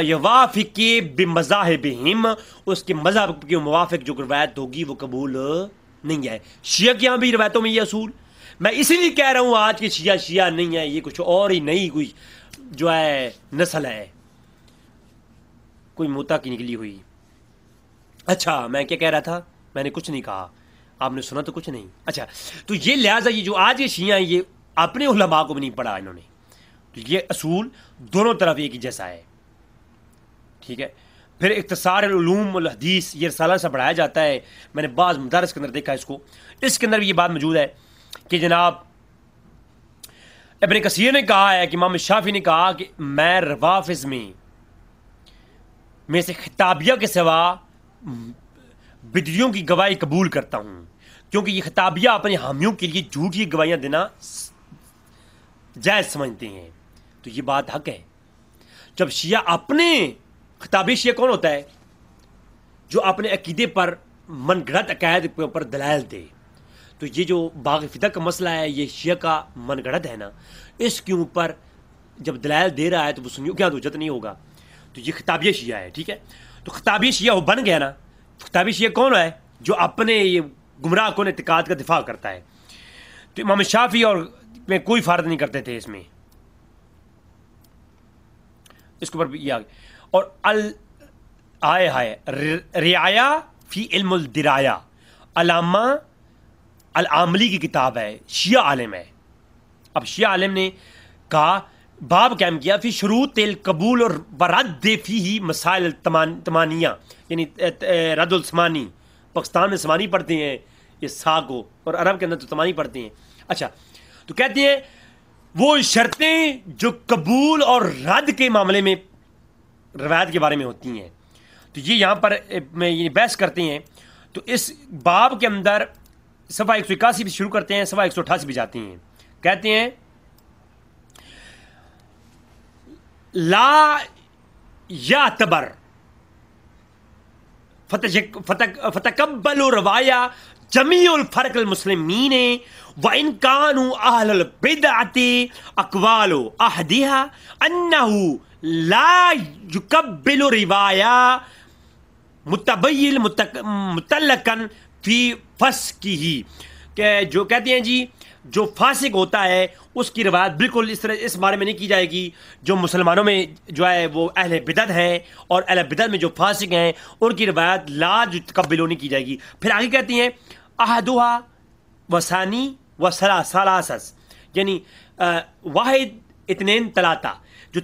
S2: یوافق بمذاہبہم، اس کے مذہب کے موافق جو روایت ہوگی وہ قبول نہیں ہے. شیعہ کے یہاں بھی روایتوں میں یہ اصول، میں اسی لیے کہہ رہا ہوں آج کے شیعہ نہیں ہے، یہ کچھ اور ہی نئی کوئی جو ہے نسل ہے، کوئی موتا کی نکلی ہوئی. اچھا میں کیا کہہ رہا تھا؟ میں نے کچھ نہیں کہا، آپ نے سنا تو کچھ نہیں. اچھا تو یہ لہٰذا یہ جو آج کے شیعہ ہیں یہ اپنے علماء کو بھی نہیں پڑھا انہوں نے، تو یہ اصول دونوں طرف ایک ہی جیسا ہے. ٹھیک ہے. پھر اختصار العلوم الحدیث یہ رسالہ سے پڑھایا جاتا ہے، میں نے بعض مدارس کے اندر دیکھا اس کو، اس کے اندر بھی یہ بات موجود ہے کہ جناب ابن کثیر نے کہا ہے کہ امام شافعی نے کہا کہ میں روافظ میں سے خطابیہ کے سوا بدعیوں کی گواہی قبول کرتا ہوں، کیونکہ یہ خطابیہ اپنے حامیوں کے لیے جھوٹی گواہیاں دینا جائز سمجھتے ہیں. تو یہ بات حق ہے. جب شیعہ اپنے خطابی شیعہ کون ہوتا ہے؟ جو اپنے عقیدے پر من گھڑت عقائد کے اوپر دلائل دے. تو یہ جو باغ فتح کا مسئلہ ہے یہ شیعہ کا من گھڑت ہے نا، اس کے اوپر جب دلائل دے رہا ہے تو وہ سنیوں کیا حجت نہیں ہوگا. تو یہ خطابی شیعہ ہے. ٹھیک ہے. تو خطابی شیعہ وہ بن گیا نا. خطابی شیعہ کون ہے؟ جو اپنے یہ گمراہ کن اعتقاد کا دفاع کرتا ہے. تو امام شافعی اور میں کوئی فرق نہیں کرتے تھے اس میں، اس کے اوپر بھی یہ آگے. اور رعایا فی علم الدرایا علامہ العاملی کی کتاب ہے، شیعہ عالم ہے. اب شیعہ عالم نے کہا باب قائم کیا فی شروط القبول اور رد فیہ مسائل التمانیہ، یعنی رد الثمانی. پاکستان میں ثمانی پڑھتے ہیں یہ سا کو، اور عرب کے اندر تو تمانی پڑھتے ہیں. اچھا تو کہتے ہیں وہ شرطیں جو قبول اور رد کے معاملے میں روایت کے بارے میں ہوتی ہیں تو یہ یہاں پر میں یہ بحث کرتے ہیں. تو اس باب کے اندر صفحہ 181 بھی شروع کرتے ہیں, صفحہ 188 بھی جاتے ہیں. کہتے ہیں لا یعتبر فتقبلوا روایا جمیع الفرق المسلمین وان كانوا اهل البدعة اقوال احدها انه لا يقبل روایا متبین متعلقا فی فسقہ, کہ جو کہتے ہیں جی جو فاسق ہوتا ہے اس کی روایت بالکل اس طرح اس بارے میں نہیں کی جائے گی جو مسلمانوں میں جو ہے وہ اہل بدعت ہیں, اور اہل بدعت میں جو فاسق ہیں ان کی روایت لا تقبل نہیں کی جائے گی. پھر آگے کہتی ہیں احدها وثانی وثلاث, یعنی واحد اثنین ثلاثہ, جو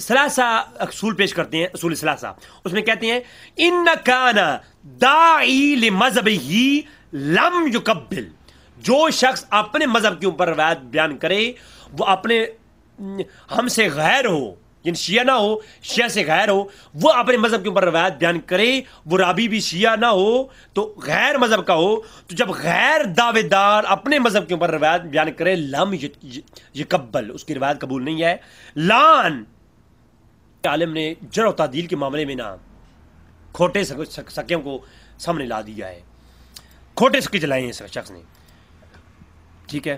S2: ثلاثہ اصول پیش کرتے ہیں, اصول ثلاثہ, اس میں کہتے ہیں ان کان داعی لمذہبہ لم یقبل, جو شخص اپنے مذہب کے اوپر روایت بیان کرے وہ اپنے ہم سے غیر ہو, یعنی شیعہ نہ ہو, شیعہ سے غیر ہو, وہ اپنے مذہب کے اوپر روایت بیان کرے, وہ راوی بھی شیعہ نہ ہو تو غیر مذہب کا ہو, تو جب غیر دعوے دار اپنے مذہب کے اوپر روایت بیان کرے لم یقبل, اس کی روایت قبول نہیں ہے. لان عالم نے جرح و تعدیل کے معاملے میں نا کھوٹے سکیوں کو سامنے لا دیا ہے, کھوٹے سکے چلائے ہیں اس شخص نے. ٹھیک ہے,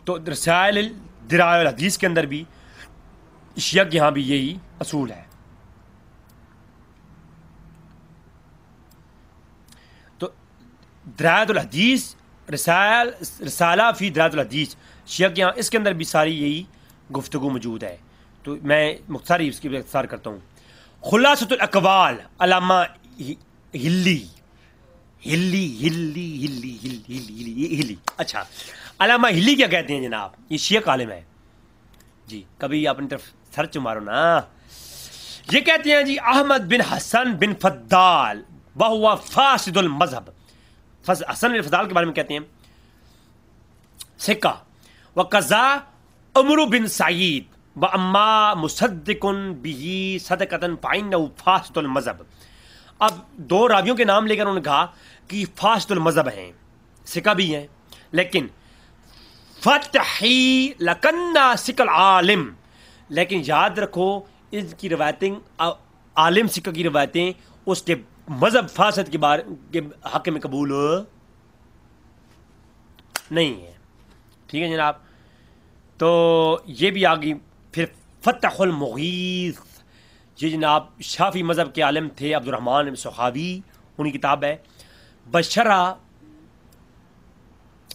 S2: تو رسائل درائع الحدیث کے اندر بھی شیعہ کے ہاں بھی یہی اصول ہے. تو درائع الحدیث رسالہ فی درائع الحدیث شیعہ کے ہاں اس کے اندر بھی ساری یہی گفتگو موجود ہے. تو میں مختصر اس کی اختصار کرتا ہوں. خلاصۃ الاقوال علامہ ہلی, اچھا علامہ ہلی کیا کہتے ہیں جناب, یہ شیعہ کا عالم ہے جی, کبھی اپنی طرف سرچ مارو نا. یہ کہتے ہیں جی احمد بن حسن بن فضال وہو فاسد المذہب, حسن بن فضال کے بارے میں کہتے ہیں سکہ, وقضا عمرو بن سعید واما مصدق به صدقۃ فانه فاسد المذہب. اب دو راویوں کے نام لے کر انہوں نے کہا کہ فاسد المذہب ہیں, سکہ بھی ہیں, لیکن فتحی لکنا سکل عالم, لیکن یاد رکھو اس کی روایتیں عالم سکہ کی روایتیں اس کے مذہب فاسد کے حق میں قبول نہیں ہے. ٹھیک ہے جناب, تو یہ بھی آگئی. پھر فتح المغیث, یہ جناب شافی مذہب کے عالم تھے عبد الرحمن سخاوی, انہی کتاب ہے. بشرہ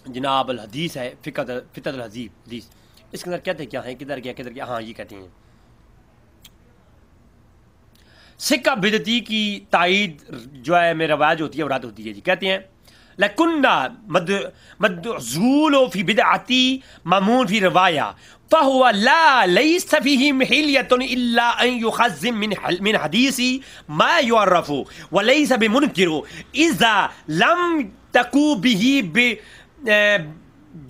S2: جناب الحدیث ہے, فقہ الحدیث, اس کے اندر کہتے کیا ہیں, کدھر گیا, ہاں یہ کہتے ہیں سکہ بدعتی کی تائید جو ہے میں روایت ہوتی ہے ورات ہوتی ہے جی. کہتے ہیں لکنہ مدعزول فی بدعتی مامون فی روایا فہو لا لیس فیہ محلیت الا ان یخزم من حدیثی ما یعرف ولیس بمنکر اذا لم تکو به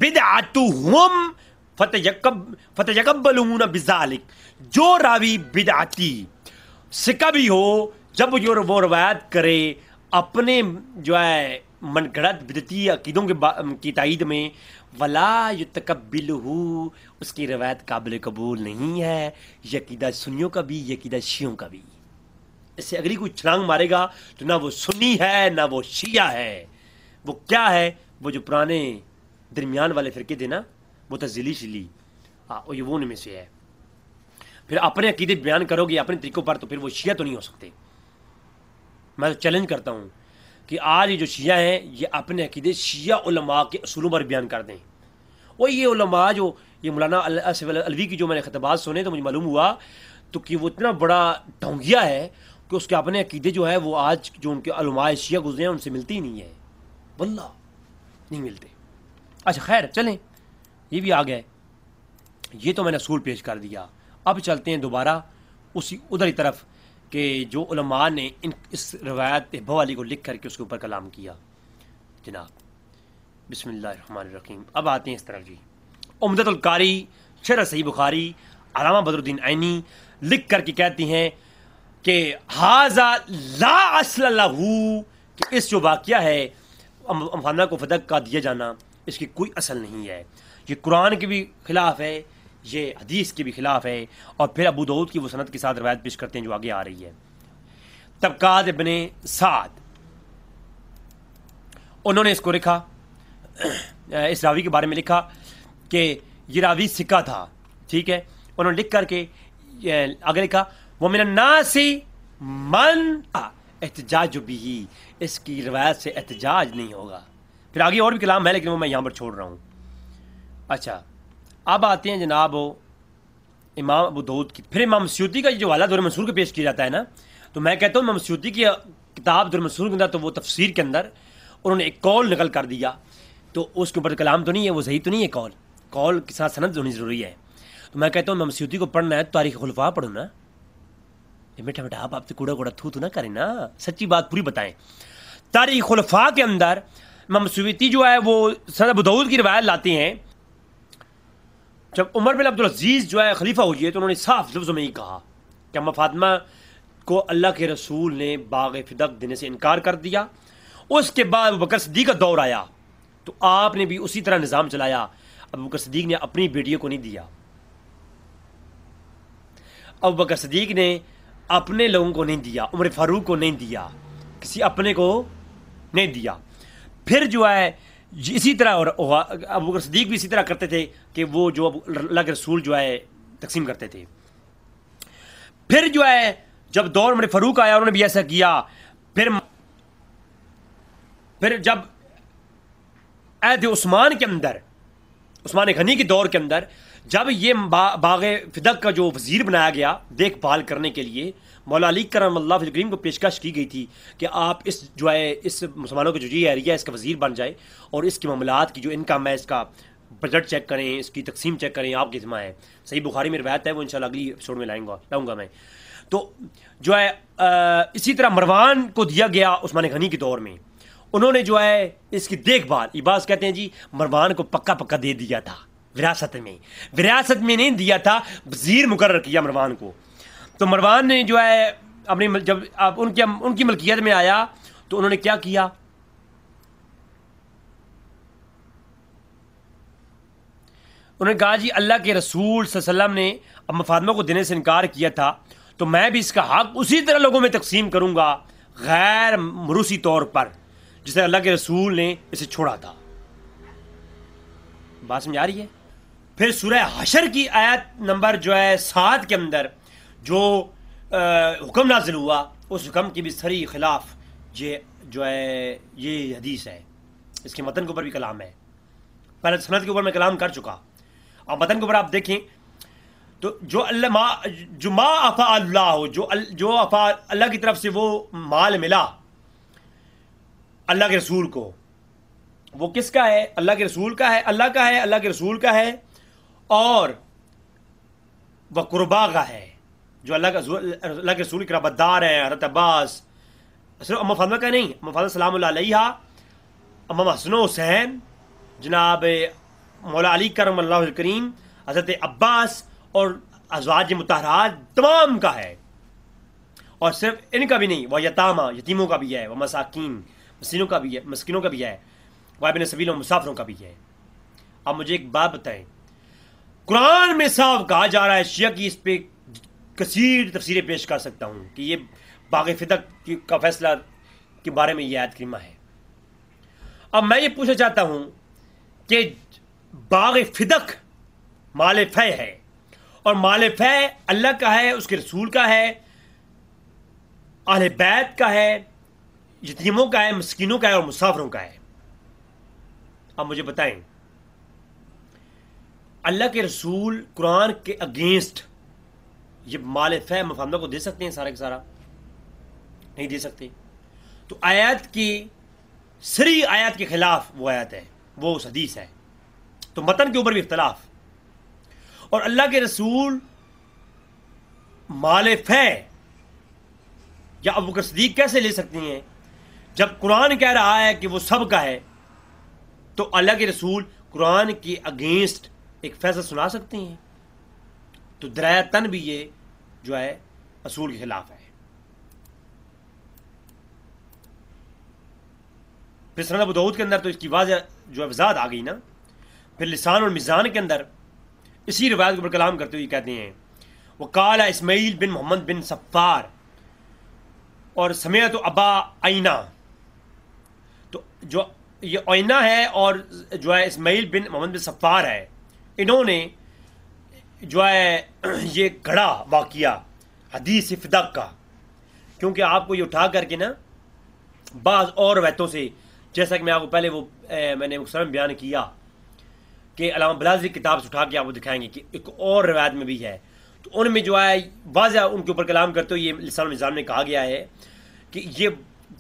S2: بدعتهم فتیقبلون بذالک. جو راوی بدعتی سکہ بھی ہو, جب وہ روایت کرے اپنے جو ہے من گھڑت بدعتی عقیدوں کی تائید میں, ولا یتقبلہ, اس کی روایت قابل قبول نہیں ہے, یہ عقیدہ سنیوں کا بھی, یہ عقیدہ شیعوں کا بھی. اس سے اگلی کوئی چھلانگ مارے گا تو نہ وہ سنی ہے نہ وہ شیعہ ہے, وہ کیا ہے, وہ جو پرانے درمیان والے فرقے تھے نا معتزلی شلی, یہ وہ ان میں سے ہے. پھر اپنے عقیدے بیان کرو گے اپنے طریقوں پر تو پھر وہ شیعہ تو نہیں ہو سکتے. میں تو چیلنج کرتا ہوں کہ آج یہ جو شیعہ ہیں یہ اپنے عقیدے شیعہ علماء کے اصولوں پر بیان کر دیں. اور یہ علماء جو یہ مولانا آصف العلوی کی جو میں نے خطبات سنے تو مجھے معلوم ہوا تو کہ وہ اتنا بڑا ڈھونگیا ہے کہ اس کے اپنے عقیدے جو ہے وہ آج جو ان کے علماء شیعہ گزرے ہیں ان سے ملتی ہی نہیں ہے, واللہ نہیں ملتے. اچھا خیر چلیں, یہ بھی آ گئے, یہ تو میں نے اصول پیش کر دیا. اب چلتے ہیں دوبارہ اسی ادھر ہی طرف کہ جو علماء نے اس روایت ابو علی کو لکھ کر کے اس کے اوپر کلام کیا. جناب بسم اللہ الرحمن الرحیم. اب آتے ہیں اس طرف جی. عمدۃ القاری شرح صحیح بخاری علامہ بدر الدین عینی لکھ کر کے کہتی ہیں کہ ھذا لا اصل لہ، کہ اس جو واقعہ ہے امفانہ کو فتح کا دیا جانا، اس کی کوئی اصل نہیں ہے، یہ قرآن کے بھی خلاف ہے، یہ حدیث کے بھی خلاف ہے، اور پھر ابو داؤد کی وہ سند کے ساتھ روایت پیش کرتے ہیں جو آگے آ رہی ہے۔ طبقات ابن سعد انہوں نے اس کو لکھا، اس راوی کے بارے میں لکھا کہ یہ راوی سکہ تھا، ٹھیک ہے، انہوں نے لکھ کر کے آگے لکھا وَمِنَ النَّاسِ مَنْ احتجاج بھی، اس کی روایت سے احتجاج نہیں ہوگا۔ پھر آگے اور بھی کلام ہے لیکن وہ میں یہاں پر چھوڑ رہا ہوں۔ اچھا، اب آتے ہیں جناب امام ابو داؤد کی۔ پھر امام سیوطی کا جو حوالہ دور منصور کو پیش کیا جاتا ہے نا، تو میں کہتا ہوں امام سیوطی کی کتاب دور منصور کے اندر، تو وہ تفسیر کے اندر انہوں نے ایک قول نقل کر دیا، تو اس کے اوپر کلام تو نہیں ہے، وہ صحیح تو نہیں ہے، قول کے ساتھ سند ہونی ضروری ہے۔ تو میں کہتا ہوں امام سیوطی کو پڑھنا ہے تو تاریخ خلفاء پڑھو نا، میٹھا میٹھا آپ سے کوڑا کوڑا تھو نہ کریں نا، سچی بات پوری بتائیں۔ تاریخ خلفاء کے اندر امام سیوطی جو ہے وہ سند ابو داؤد کی روایت لاتے ہیں، جب عمر بن عبدالعزیز جو ہے خلیفہ ہوئے تو انہوں نے صاف لفظوں میں ہی کہا کہ اما فاطمہ کو اللہ کے رسول نے باغ فدق دینے سے انکار کر دیا۔ اس کے بعد ابو بکر صدیق کا دور آیا تو آپ نے بھی اسی طرح نظام چلایا، ابو بکر صدیق نے اپنی بیٹیوں کو نہیں دیا، ابو بکر صدیق نے اپنے لوگوں کو نہیں دیا، عمر فاروق کو نہیں دیا، کسی اپنے کو نہیں دیا۔ پھر جو ہے اسی طرح ابو بکر صدیق بھی اسی طرح کرتے تھے کہ وہ جو اللہ کے رسول جو ہے تقسیم کرتے تھے۔ پھر جو ہے جب دور عمر فاروق آیا انہوں نے بھی ایسا کیا۔ پھر جب عہد عثمان کے اندر، عثمان غنی کے دور کے اندر، جب یہ باغ فدق کا جو وزیر بنایا گیا دیکھ بھال کرنے کے لیے، مولا علی کرم اللہ وجہ کریم کو پیشکش کی گئی تھی کہ آپ اس جو ہے اس مسلمانوں کا جو یہ ایریا ہے اس کا وزیر بن جائے، اور اس کی معاملات کی جو انکم ہے اس کا بجٹ چیک کریں، اس کی تقسیم چیک کریں، آپ کی ذمہ ہے۔ صحیح بخاری میں روایت ہے، وہ انشاءاللہ اگلی ایپیسوڈ میں لاؤں گا میں۔ تو جو ہے اسی طرح مروان کو دیا گیا عثمان غنی کے دور میں، انہوں نے جو ہے اس کی دیکھ بھال، عباس کہتے ہیں جی مروان کو پکا پکا دے دیا تھا، وراثت میں نہیں دیا تھا، وزیر مقرر کیا مروان کو۔ تو مروان نے جو ہے اپنی جب آپ ان کی ملکیت میں آیا تو انہوں نے کیا کیا، انہوں نے کہا جی اللہ کے رسول صلی اللہ علیہ وسلم نے ام فاطمہ کو دینے سے انکار کیا تھا تو میں بھی اس کا حق اسی طرح لوگوں میں تقسیم کروں گا، غیر موروثی طور پر، جس طرح اللہ کے رسول نے اسے چھوڑا تھا۔ بات سمجھ آ رہی ہے؟ پھر سورہ حشر کی آیت نمبر جو ہے 7 کے اندر جو حکم نازل ہوا، اس حکم کی بھی صریح خلاف یہ جو ہے یہ حدیث ہے، اس کے متن کے اوپر بھی کلام ہے۔ پہلے سند کے اوپر میں کلام کر چکا، اور متن کے اوپر آپ دیکھیں تو جو ما افا اللہ ہو، جو افا اللہ کی طرف سے وہ مال ملا اللہ کے رسول کو، وہ کس کا ہے؟ اللہ کے رسول کا ہے، اللہ کا ہے، اللہ کے رسول کا ہے، اور وہ قربا کا ہے، جو اللہ کے رسول کے قرابت دار ہیں، حضرت عباس، صرف اما فاطمہ کا نہیں، اما فاطمہ سلام اللہ علیہ، اما حسن و حسین، جناب مولا علی کرم اللہ وجہ کریم، حضرت عباس اور ازواج مطہرات تمام کا ہے، اور صرف ان کا بھی نہیں، وہ یتامہ یتیموں کا بھی ہے، وہ مساکین مسکینوں کا بھی ہے، مسکینوں کا بھی ہے، وہ ابن سبیل و مسافروں کا بھی ہے۔ اب مجھے ایک بات بتائیں، قرآن میں صاف کہا جا رہا ہے، شیعہ کی اس پہ کثیر تفسیریں پیش کر سکتا ہوں کہ یہ باغ فدق کا فیصلہ کے بارے میں یہ آیت کریمہ ہے۔ اب میں یہ پوچھنا چاہتا ہوں کہ باغ فدق مال فے ہے، اور مال فے اللہ کا ہے، اس کے رسول کا ہے، اہل بیت کا ہے، یتیموں کا ہے، مسکینوں کا ہے، اور مسافروں کا ہے۔ اب مجھے بتائیں، اللہ کے رسول قرآن کے اگینسٹ یہ مال فے مفاہمہ کو دے سکتے ہیں سارا کا سارا؟ نہیں دے سکتے۔ تو آیات کی صریح آیات کے خلاف وہ آیت ہے، وہ اس حدیث ہے، تو متن کے اوپر بھی اختلاف۔ اور اللہ کے رسول مال فے یا ابو بکر صدیق کیسے لے سکتے ہیں جب قرآن کہہ رہا ہے کہ وہ سب کا ہے؟ تو اللہ کے رسول قرآن کے اگینسٹ ایک فیصلہ سنا سکتے ہیں؟ تو درایتاً بھی یہ جو ہے اصول کے خلاف ہے۔ پھر سند ابو داؤد کے اندر تو اس کی واضح جو وضاحت آ گئی نا. پھر لسان اور میزان کے اندر اسی روایت کے اوپر کلام کرتے ہوئے کہتے ہیں وقال اسماعیل بن محمد بن صفار اور سمیعت ابا عینہ. تو جو یہ عینہ ہے اور جو ہے اسماعیل بن محمد بن صفار ہے، انہوں نے جو ہے یہ گھڑا واقعہ حدیث فدق کا، کیونکہ آپ کو یہ اٹھا کر کے نا بعض اور روایتوں سے، جیسا کہ میں آپ کو پہلے میں نے مختصراً بیان کیا کہ علامہ بلازی کتاب سے اٹھا کے آپ کو دکھائیں گے کہ ایک اور روایت میں بھی ہے، تو ان میں جو ہے واضح ان کے اوپر کلام کرتے ہوئے یہ لسان النظام میں کہا گیا ہے کہ یہ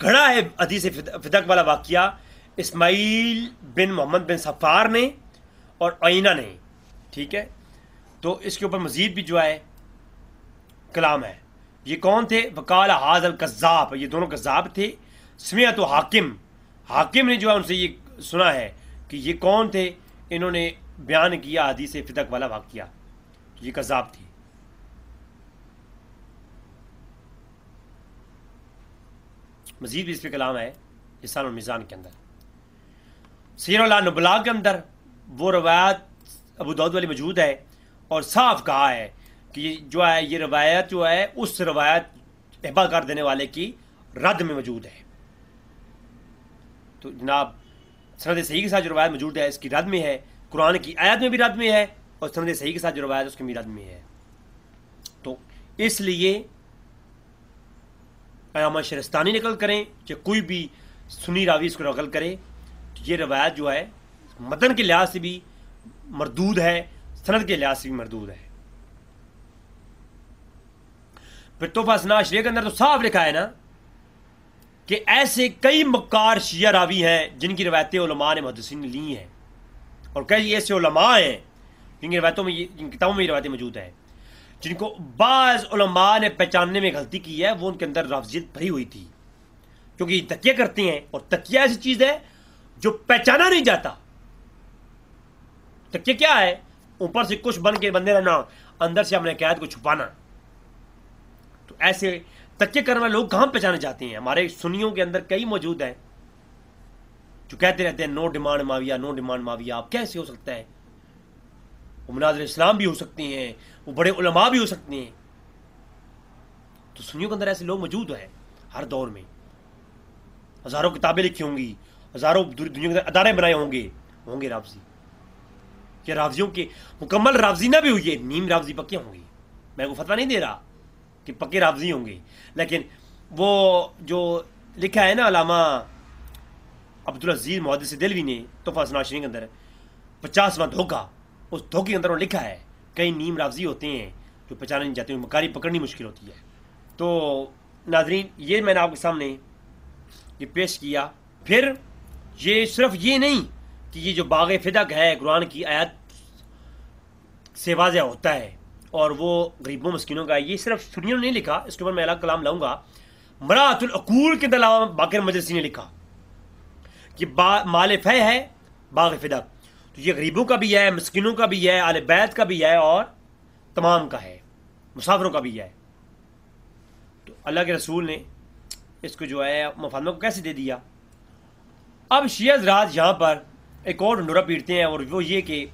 S2: گھڑا ہے حدیث فدق والا واقعہ اسماعیل بن محمد بن صفار نے اور عینہ نے. ٹھیک ہے، تو اس کے اوپر مزید بھی جو ہے کلام ہے. یہ کون تھے؟ وقال حاذ الکذاب، یہ دونوں کذاب تھے. سمیعت و حاکم نے جو ہے ان سے یہ سنا ہے کہ یہ کون تھے، انہوں نے بیان کیا حدیث فدق والا واقعہ، یہ کذاب تھی. مزید بھی اس پہ کلام ہے لسان المیزان کے اندر. سیر اعلام نبلاء کے اندر وہ روایت ابو داؤد والی موجود ہے اور صاف کہا ہے کہ جو ہے یہ روایت جو ہے اس روایت ہبہ کر دینے والے کی رد میں موجود ہے. تو جناب سند صحیح کے ساتھ جو روایت موجود ہے اس کی رد میں ہے، قرآن کی آیت میں بھی رد میں ہے اور سند صحیح کے ساتھ جو روایت اس کی بھی رد میں ہے. تو اس لیے علامہ شہرستانی نقل کریں کہ کوئی بھی سنی راوی اس کو نقل کرے تو یہ روایت جو ہے متن کے لحاظ سے بھی مردود ہے، سند کے لحاظ سے بھی مردود ہے. پھر تحفہ ثنا شریعہ کے اندر تو صاف لکھا ہے نا کہ ایسے کئی مکار شیعہ راوی ہیں جن کی روایتیں علماء نے محدثین نے لی ہیں، اور کئی ایسے علماء ہیں جن کی روایتوں میں جن کتابوں میں یہ روایتیں موجود ہیں جن کو بعض علماء نے پہچاننے میں غلطی کی ہے، وہ ان کے اندر رافضیت بھری ہوئی تھی، کیونکہ یہ تکیہ کرتے ہیں اور تکیہ ایسی چیز ہے جو پہچانا نہیں جاتا. تکیہ کیا ہے؟ اوپر سے کچھ بن کے بندے رہنا، اندر سے اپنے عقائد کو چھپانا. تو ایسے تکیہ کرنے والے لوگ کہاں پہچانے جاتے ہیں؟ ہمارے سنیوں کے اندر کئی موجود ہیں جو کہتے رہتے ہیں نو ڈیمانڈ معاویہ، نو ڈیمانڈ معاویہ. آپ کیسے ہو سکتا ہے؟ وہ مناظر اسلام بھی ہو سکتے ہیں، وہ بڑے علماء بھی ہو سکتے ہیں. تو سنیوں کے اندر ایسے لوگ موجود ہیں ہر دور میں. ہزاروں کتابیں لکھی ہوں گی، ہزاروں دنیا کے اندر ادارے بنائے ہوں گے رافضی. کیا رافضیوں کے مکمل رافضی نہ بھی ہوئی ہے، نیم رافضی پکے ہوں گے. میں کو فتویٰ نہیں دے رہا کہ پکے رافضی ہوں گے، لیکن وہ جو لکھا ہے نا علامہ عبدالعزیز محدث دہلوی نے تحفہ ثنا شریعہ کے اندر 50واں دھوکہ، اس دھوکے کے اندر انہوں نے لکھا ہے کئی نیم رافضی ہوتے ہیں جو پہچانے نہیں جاتے ہیں، مکاری پکڑنی مشکل ہوتی ہے. تو ناظرین یہ میں نے آپ کے سامنے یہ پیش کیا. پھر یہ صرف یہ نہیں کہ یہ جو باغ فدق ہے قرآن کی آیت سے واضح ہوتا ہے اور وہ غریبوں مسکینوں کا ہے، یہ صرف سنیوں نے نہیں لکھا، اس کے اوپر میں الگ کلام لاؤں گا. مراۃ العقول کے علاوہ باقر مجلسی نے لکھا کہ مال فہ ہے باغ فدق، تو یہ غریبوں کا بھی ہے، مسکینوں کا بھی ہے، اہل بیت کا بھی ہے اور تمام کا ہے، مسافروں کا بھی ہے. تو اللہ کے رسول نے اس کو جو ہے مفاہمہ کو کیسے دے دیا؟ اب شیعہ حضرات یہاں پر ایک اور ڈنڈورا پیٹتے ہیں، اور وہ یہ کہ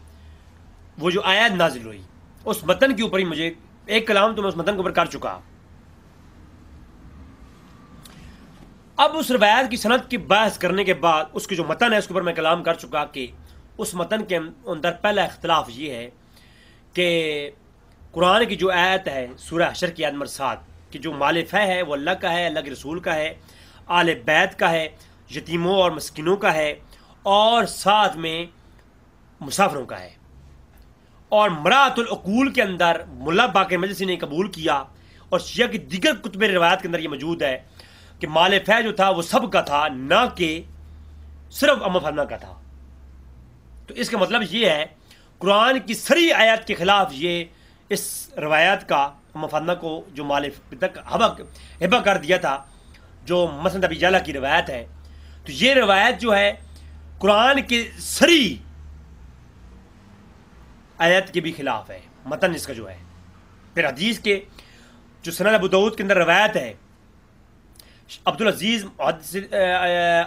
S2: وہ جو آیت نازل ہوئی اس متن کے اوپر ہی مجھے ایک کلام تو میں اس متن کے اوپر کر چکا. اب اس روایت کی سند کی بحث کرنے کے بعد اس کے جو متن ہے اس کے اوپر میں کلام کر چکا کہ اس متن کے اندر پہلا اختلاف یہ ہے کہ قرآن کی جو آیت ہے سورہ حشر کی آیت نمبر 7 کہ جو مال فہ ہے وہ اللہ کا ہے، اللہ کے رسول کا ہے، آل بیت کا ہے، یتیموں اور مسکینوں کا ہے اور ساتھ میں مسافروں کا ہے. اور مراۃ العقول کے اندر ملا باقر مجلسی نے قبول کیا اور شیعہ کی دیگر کتب روایات کے اندر یہ موجود ہے کہ مال فہ جو تھا وہ سب کا تھا، نہ کہ صرف اما فاطمہ کا تھا. تو اس کا مطلب یہ ہے قرآن کی سری آیات کے خلاف یہ اس روایت کا اما فاطمہ کو جو مال تک ہبہ کر دیا تھا جو مسند ابی جعلہ کی روایت ہے، تو یہ روایت جو ہے قرآن کے سری آیت کے بھی خلاف ہے، متن اس کا جو ہے. پھر حدیث کے جو سند ابو داؤد کے اندر روایت ہے عبدالعزیز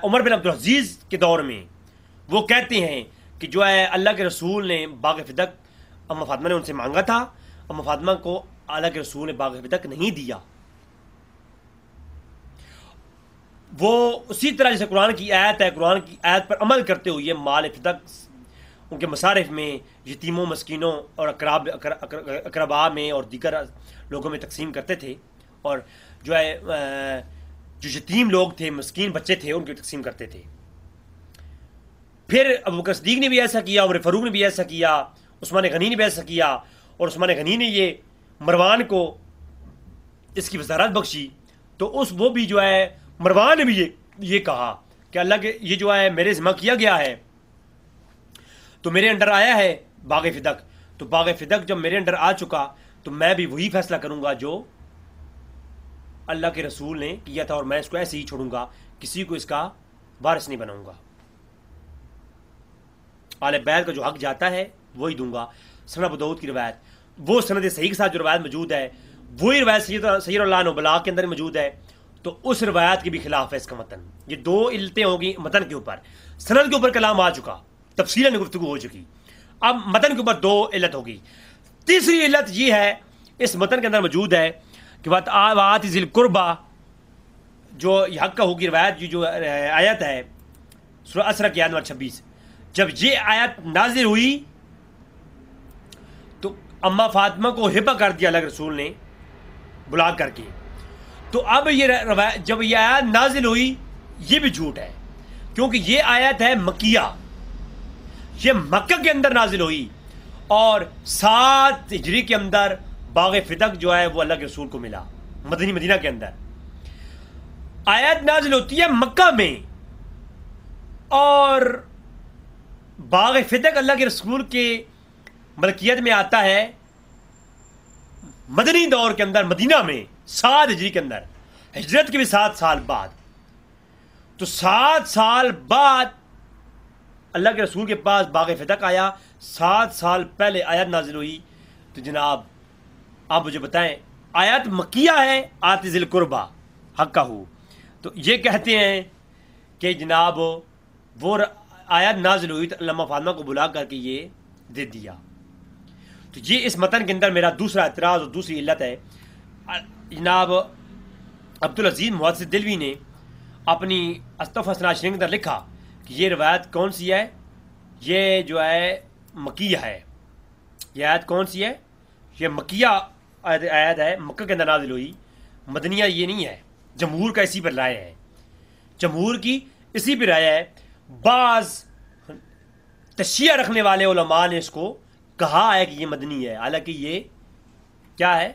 S2: عمر بن عبدالعزیز کے دور میں وہ کہتے ہیں کہ جو ہے اللہ کے رسول نے باغ فدق اما فاطمہ نے ان سے مانگا تھا، اما فاطمہ کو اللہ کے رسول نے باغ فدق نہیں دیا۔ وہ اسی طرح جیسے قرآن کی آیت ہے، قرآن کی آیت پر عمل کرتے ہوئے مال فدق ان کے مصارف میں یتیموں، مسکینوں اور اقربا میں اور دیگر لوگوں میں تقسیم کرتے تھے، اور جو ہے جو یتیم لوگ تھے، مسکین بچے تھے، ان کی تقسیم کرتے تھے۔ پھر ابوبکر صدیق نے بھی ایسا کیا، عمر فاروق نے بھی ایسا کیا، عثمان غنی نے بھی ایسا کیا، اور عثمان غنی نے یہ مروان کو اس کی وزارت بخشی، تو وہ بھی جو ہے مروان نے بھی یہ کہا کہ اللہ کے یہ جو ہے میرے ذمہ کیا گیا ہے تو میرے انڈر آیا ہے باغ فدق، تو باغ فدق جب میرے انڈر آ چکا تو میں بھی وہی فیصلہ کروں گا جو اللہ کے رسول نے کیا تھا، اور میں اس کو ایسے ہی چھوڑوں گا، کسی کو اس کا وارث نہیں بناؤں گا، آل بیت کا جو حق جاتا ہے وہی دوں گا۔ سند ابو داؤد کی روایت، وہ سند صحیح کے ساتھ جو روایت موجود ہے وہی روایت سید اللہ نبلاغ کے اندر موجود ہے، تو اس روایت کے بھی خلاف ہے اس کا متن۔ یہ دو علتیں ہوگی متن کے اوپر، سند کے اوپر کلام آ چکا، تفصیلاً گفتگو ہو چکی، اب متن کے اوپر دو علت ہوگی۔ تیسری علت یہ ہے اس متن کے اندر موجود ہے کہ وآت ذی القربیٰ، جو یہ حق کا ہوگی روایت، جو آیت ہے سورہ اسرا کی آیت نمبر 26، جب یہ آیت نازل ہوئی تو اما فاطمہ کو ہبہ کر دیا اللہ کے رسول نے بلا کر کے، تو اب یہ روایت جب یہ آیت نازل ہوئی یہ بھی جھوٹ ہے، کیونکہ یہ آیت ہے مکیہ، یہ مکہ کے اندر نازل ہوئی، اور 7 ہجری کے اندر باغ فدق جو ہے وہ اللہ کے رسول کو ملا مدینہ کے اندر۔ آیت نازل ہوتی ہے مکہ میں، اور باغ فدق اللہ کے رسول کے ملکیت میں آتا ہے مدنی دور کے اندر مدینہ میں 7 ہجری کے اندر، ہجرت کے بھی 7 سال بعد۔ تو 7 سال بعد اللہ کے رسول کے پاس باغ فدق آیا، 7 سال پہلے آیت نازل ہوئی۔ تو جناب آپ مجھے بتائیں، آیت مکیہ ہے، آت ذی القربیٰ حق کا ہو، تو یہ کہتے ہیں کہ جناب وہ آیت نازل ہوئی تو علامہ فاطمہ کو بلا کر کے یہ دے دیا۔ تو یہ اس متن کے اندر میرا دوسرا اعتراض اور دوسری علت ہے۔ جناب عبدالعزیز محدث دلوی نے اپنی اصطف حسنات شریف کے اندر لکھا کہ یہ روایت کون سی ہے، یہ جو ہے مکیہ ہے۔ یہ آیت کون سی ہے؟ یہ مکیہ آیت ہے، مکہ کے اندر نازل ہوئی، مدنیہ یہ نہیں ہے۔ جمہور کا اسی پر رائے ہے، جمہور کی اسی پر رائے ہے۔ بعض تشیع رکھنے والے علماء نے اس کو کہا ہے کہ یہ مدنی ہے، حالانکہ یہ کیا ہے؟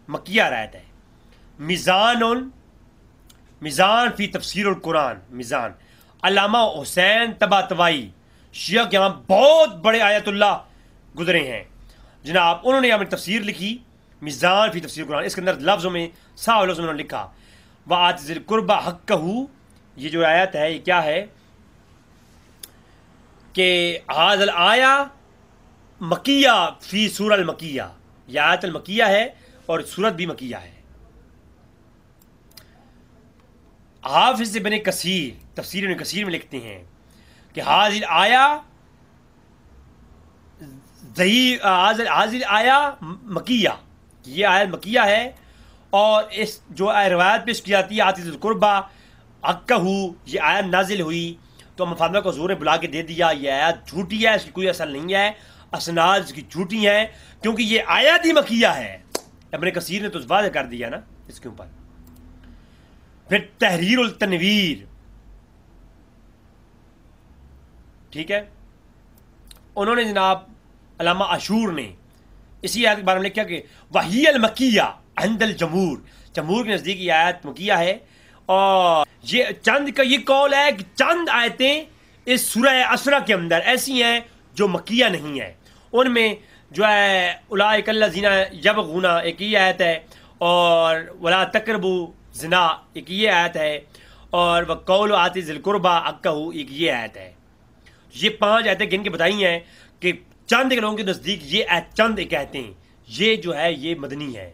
S2: مکیہ آیت ہے۔ میزان فی تفسیر القرآن، میزان علامہ حسین طباطبائی شیعہ کے یہاں بہت بڑے آیت اللہ گزرے ہیں جناب، انہوں نے اپنی تفسیر لکھی میزان فی تفسیر القرآن، اس کے اندر لفظوں میں صاف لفظوں میں انہوں نے لکھا وآت ذی القربیٰ حقہ۔ یہ جو آیت ہے یہ کیا ہے کہ ھذا الآیہ مکیہ فی سورہ المکیہ، یہ آیت المکیہ ہے اور سورت بھی مکیہ ہے۔ حافظ ابن کثیر تفسیر ابن کثیر میں لکھتے ہیں کہ ھذی الآیہ مکیہ، یہ آیت مکیہ ہے، اور اس جو روایت پیش کی جاتی ہے آت ذی القربیٰ حقہ، یہ آیت نازل ہوئی تو اما فاطمہ کو حضور نے بلا کے دے دیا۔ یہ آیت جھوٹی ہے، اس کی کوئی اصل نہیں ہے، اسناد اس کی جھوٹی ہیں، کیونکہ یہ آیت ہی مکیہ ہے۔ ابن کثیر نے تو واضح کر دیا نا اس کے اوپر۔ پھر تحریر التنویر، ٹھیک ہے، انہوں نے جناب علامہ عاشور نے اسی آیت کے بارے میں لکھا کہ وحی المکیہ عند الجمہور، جمہور کے نزدیک یہ آیت مکیہ ہے، اور یہ چند کا یہ قول ہے کہ چند آیتیں اس سورہ اسرا کے اندر ایسی ہیں جو مکیہ نہیں ہیں، ان میں جو ہے اولئک الذین یبغون ایک یہ آیت ہے، اور ولا تقربوا زنا ایک یہ آیت ہے، اور وقول آت ذی القربیٰ حقہ ایک یہ آیت ہے۔ یہ 5 آیتیں گن کے بتائی ہیں کہ چند کے لوگوں کے نزدیک یہ چند ایک آیتیں یہ جو ہے یہ مدنی ہے،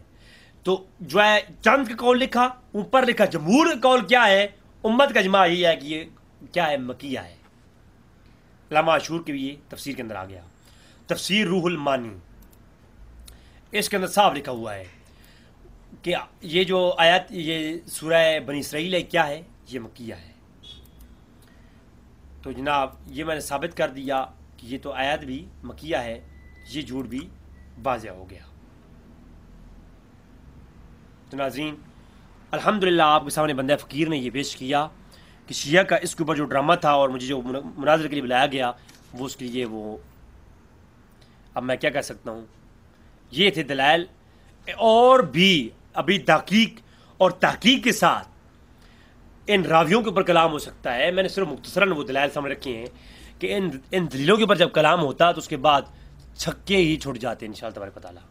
S2: تو جو ہے چند کا قول لکھا، اوپر لکھا جمہور کا قول کیا ہے، امت کا اجماع یہ ہے کہ یہ کیا ہے، مکیہ ہے۔ علامہ عاشور کے بھی یہ تفسیر کے اندر آ گیا، تفسیر روح المانی، اس کے اندر صاف لکھا ہوا ہے کہ یہ جو آیت، یہ سورہ بنی اسرائیل ہے، کیا ہے، یہ مکیہ ہے۔ تو جناب یہ میں نے ثابت کر دیا کہ یہ تو آیت بھی مکیہ ہے، یہ جھوٹ بھی واضح ہو گیا۔ تو ناظرین الحمدللہ آپ کے سامنے بندہ فقیر نے یہ پیش کیا کہ شیعہ کا اس کے اوپر جو ڈرامہ تھا اور مجھے جو مناظرے کے لیے بلایا گیا وہ اس کے لیے وہ اب میں کیا کہہ سکتا ہوں، یہ تھے دلائل، اور بھی ابھی تحقیق اور تحقیق کے ساتھ ان راویوں کے اوپر کلام ہو سکتا ہے۔ میں نے صرف مختصراً وہ دلائل سامنے رکھے ہیں کہ ان دلیلوں کے اوپر جب کلام ہوتا تو اس کے بعد چھکے ہی چھوٹ جاتے ہیں انشاءاللہ تبارک و تعالیٰ۔